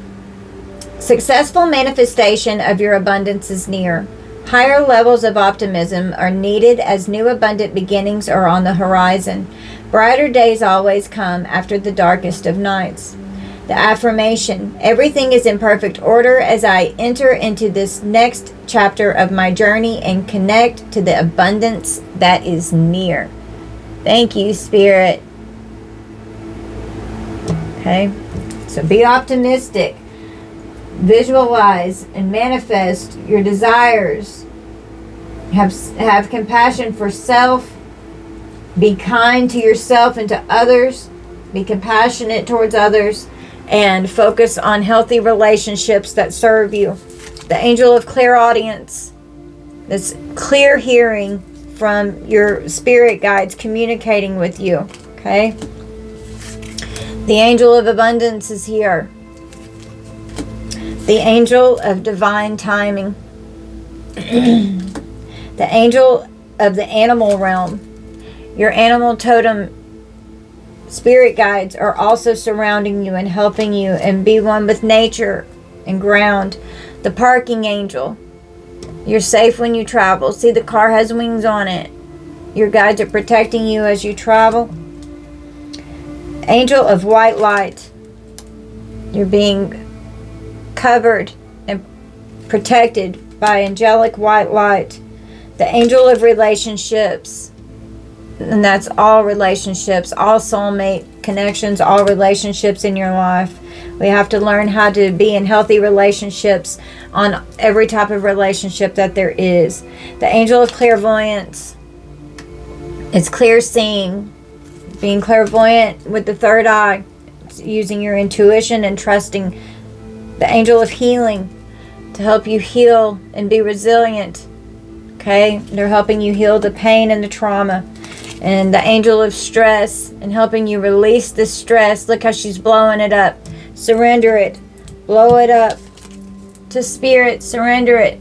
Successful manifestation of your abundance is near. Higher levels of optimism are needed as new abundant beginnings are on the horizon. Brighter days always come after the darkest of nights. The affirmation: everything is in perfect order as I enter into this next chapter of my journey and connect to the abundance that is near. Thank you, Spirit. Okay, so be optimistic. Visualize and manifest your desires. Have compassion for self. Be kind to yourself and to others. Be compassionate towards others. And focus on healthy relationships that serve you. The angel of clairaudience. That's clear hearing from your spirit guides communicating with you. Okay? The angel of abundance is here. The angel of divine timing. The angel of the animal realm. Your animal totem spirit guides are also surrounding you and helping you and be one with nature and ground. The parking angel. You're safe when you travel. See, the car has wings on it. Your guides are protecting you as you travel. Angel of white light. You're being covered and protected by angelic white light. The angel of relationships. And that's all relationships, all soulmate connections, all relationships in your life. We have to learn how to be in healthy relationships on every type of relationship that there is. The angel of clairvoyance. It's clear seeing. Being clairvoyant with the third eye. It's using your intuition and trusting. The angel of healing. To help you heal and be resilient. Okay? They're helping you heal the pain and the trauma. And the angel of stress and helping you release the stress. Look how she's blowing it up. Surrender it. Blow it up to spirit. Surrender it.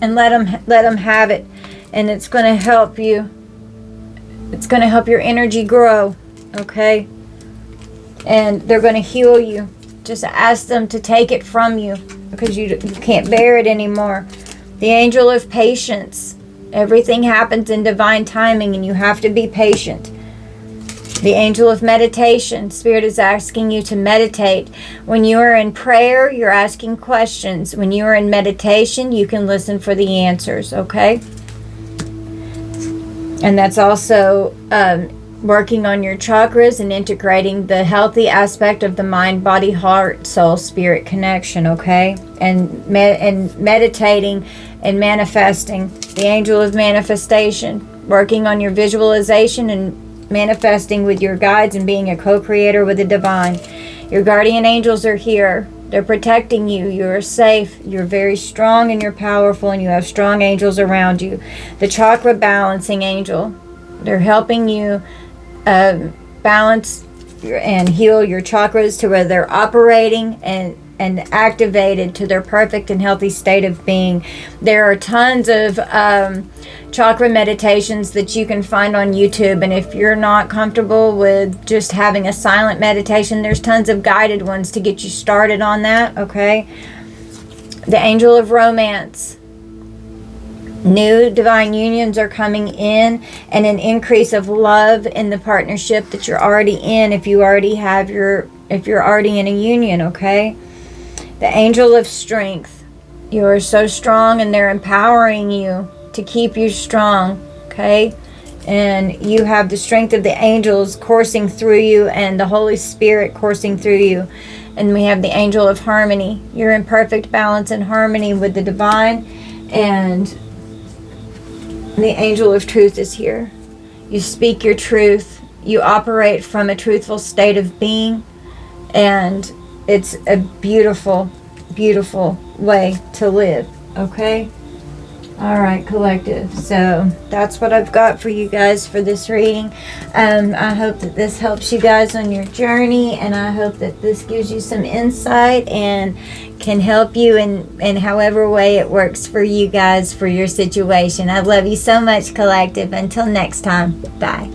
And let them have it. And it's going to help you. It's going to help your energy grow. Okay? And they're going to heal you. Just ask them to take it from you. Because you can't bear it anymore. The angel of patience. Everything happens in divine timing and you have to be patient. The angel of meditation. Spirit is asking you to meditate. When you are in prayer, you're asking questions. When you are in meditation, you can listen for the answers, okay? And that's also working on your chakras and integrating the healthy aspect of the mind, body, heart, soul, spirit connection, okay? And meditating and manifesting. The angel of manifestation. Working on your visualization and manifesting with your guides and being a co-creator with the divine. Your guardian angels are here. They're protecting you. You're safe. You're very strong and you're powerful and you have strong angels around you. The chakra balancing angel. They're helping you balance and heal your chakras to where they're operating and activated to their perfect and healthy state of being. There are tons of chakra meditations that you can find on YouTube, and if you're not comfortable with just having a silent meditation, there's tons of guided ones to get you started on that, okay? The angel of romance. New divine unions are coming in and an increase of love in the partnership that you're already in if you're already in a union, okay? The angel of strength. You are so strong and they're empowering you to keep you strong, okay? And you have the strength of the angels coursing through you and the Holy Spirit coursing through you. And we have the angel of harmony. You're in perfect balance and harmony with the divine And the angel of truth is here. You speak your truth. You operate from a truthful state of being. And it's a beautiful, beautiful way to live. Okay? All right, collective. So that's what I've got for you guys for this reading. I hope that this helps you guys on your journey, and I hope that this gives you some insight and can help you in however way it works for you guys for your situation. I love you so much, collective. Until next time, bye.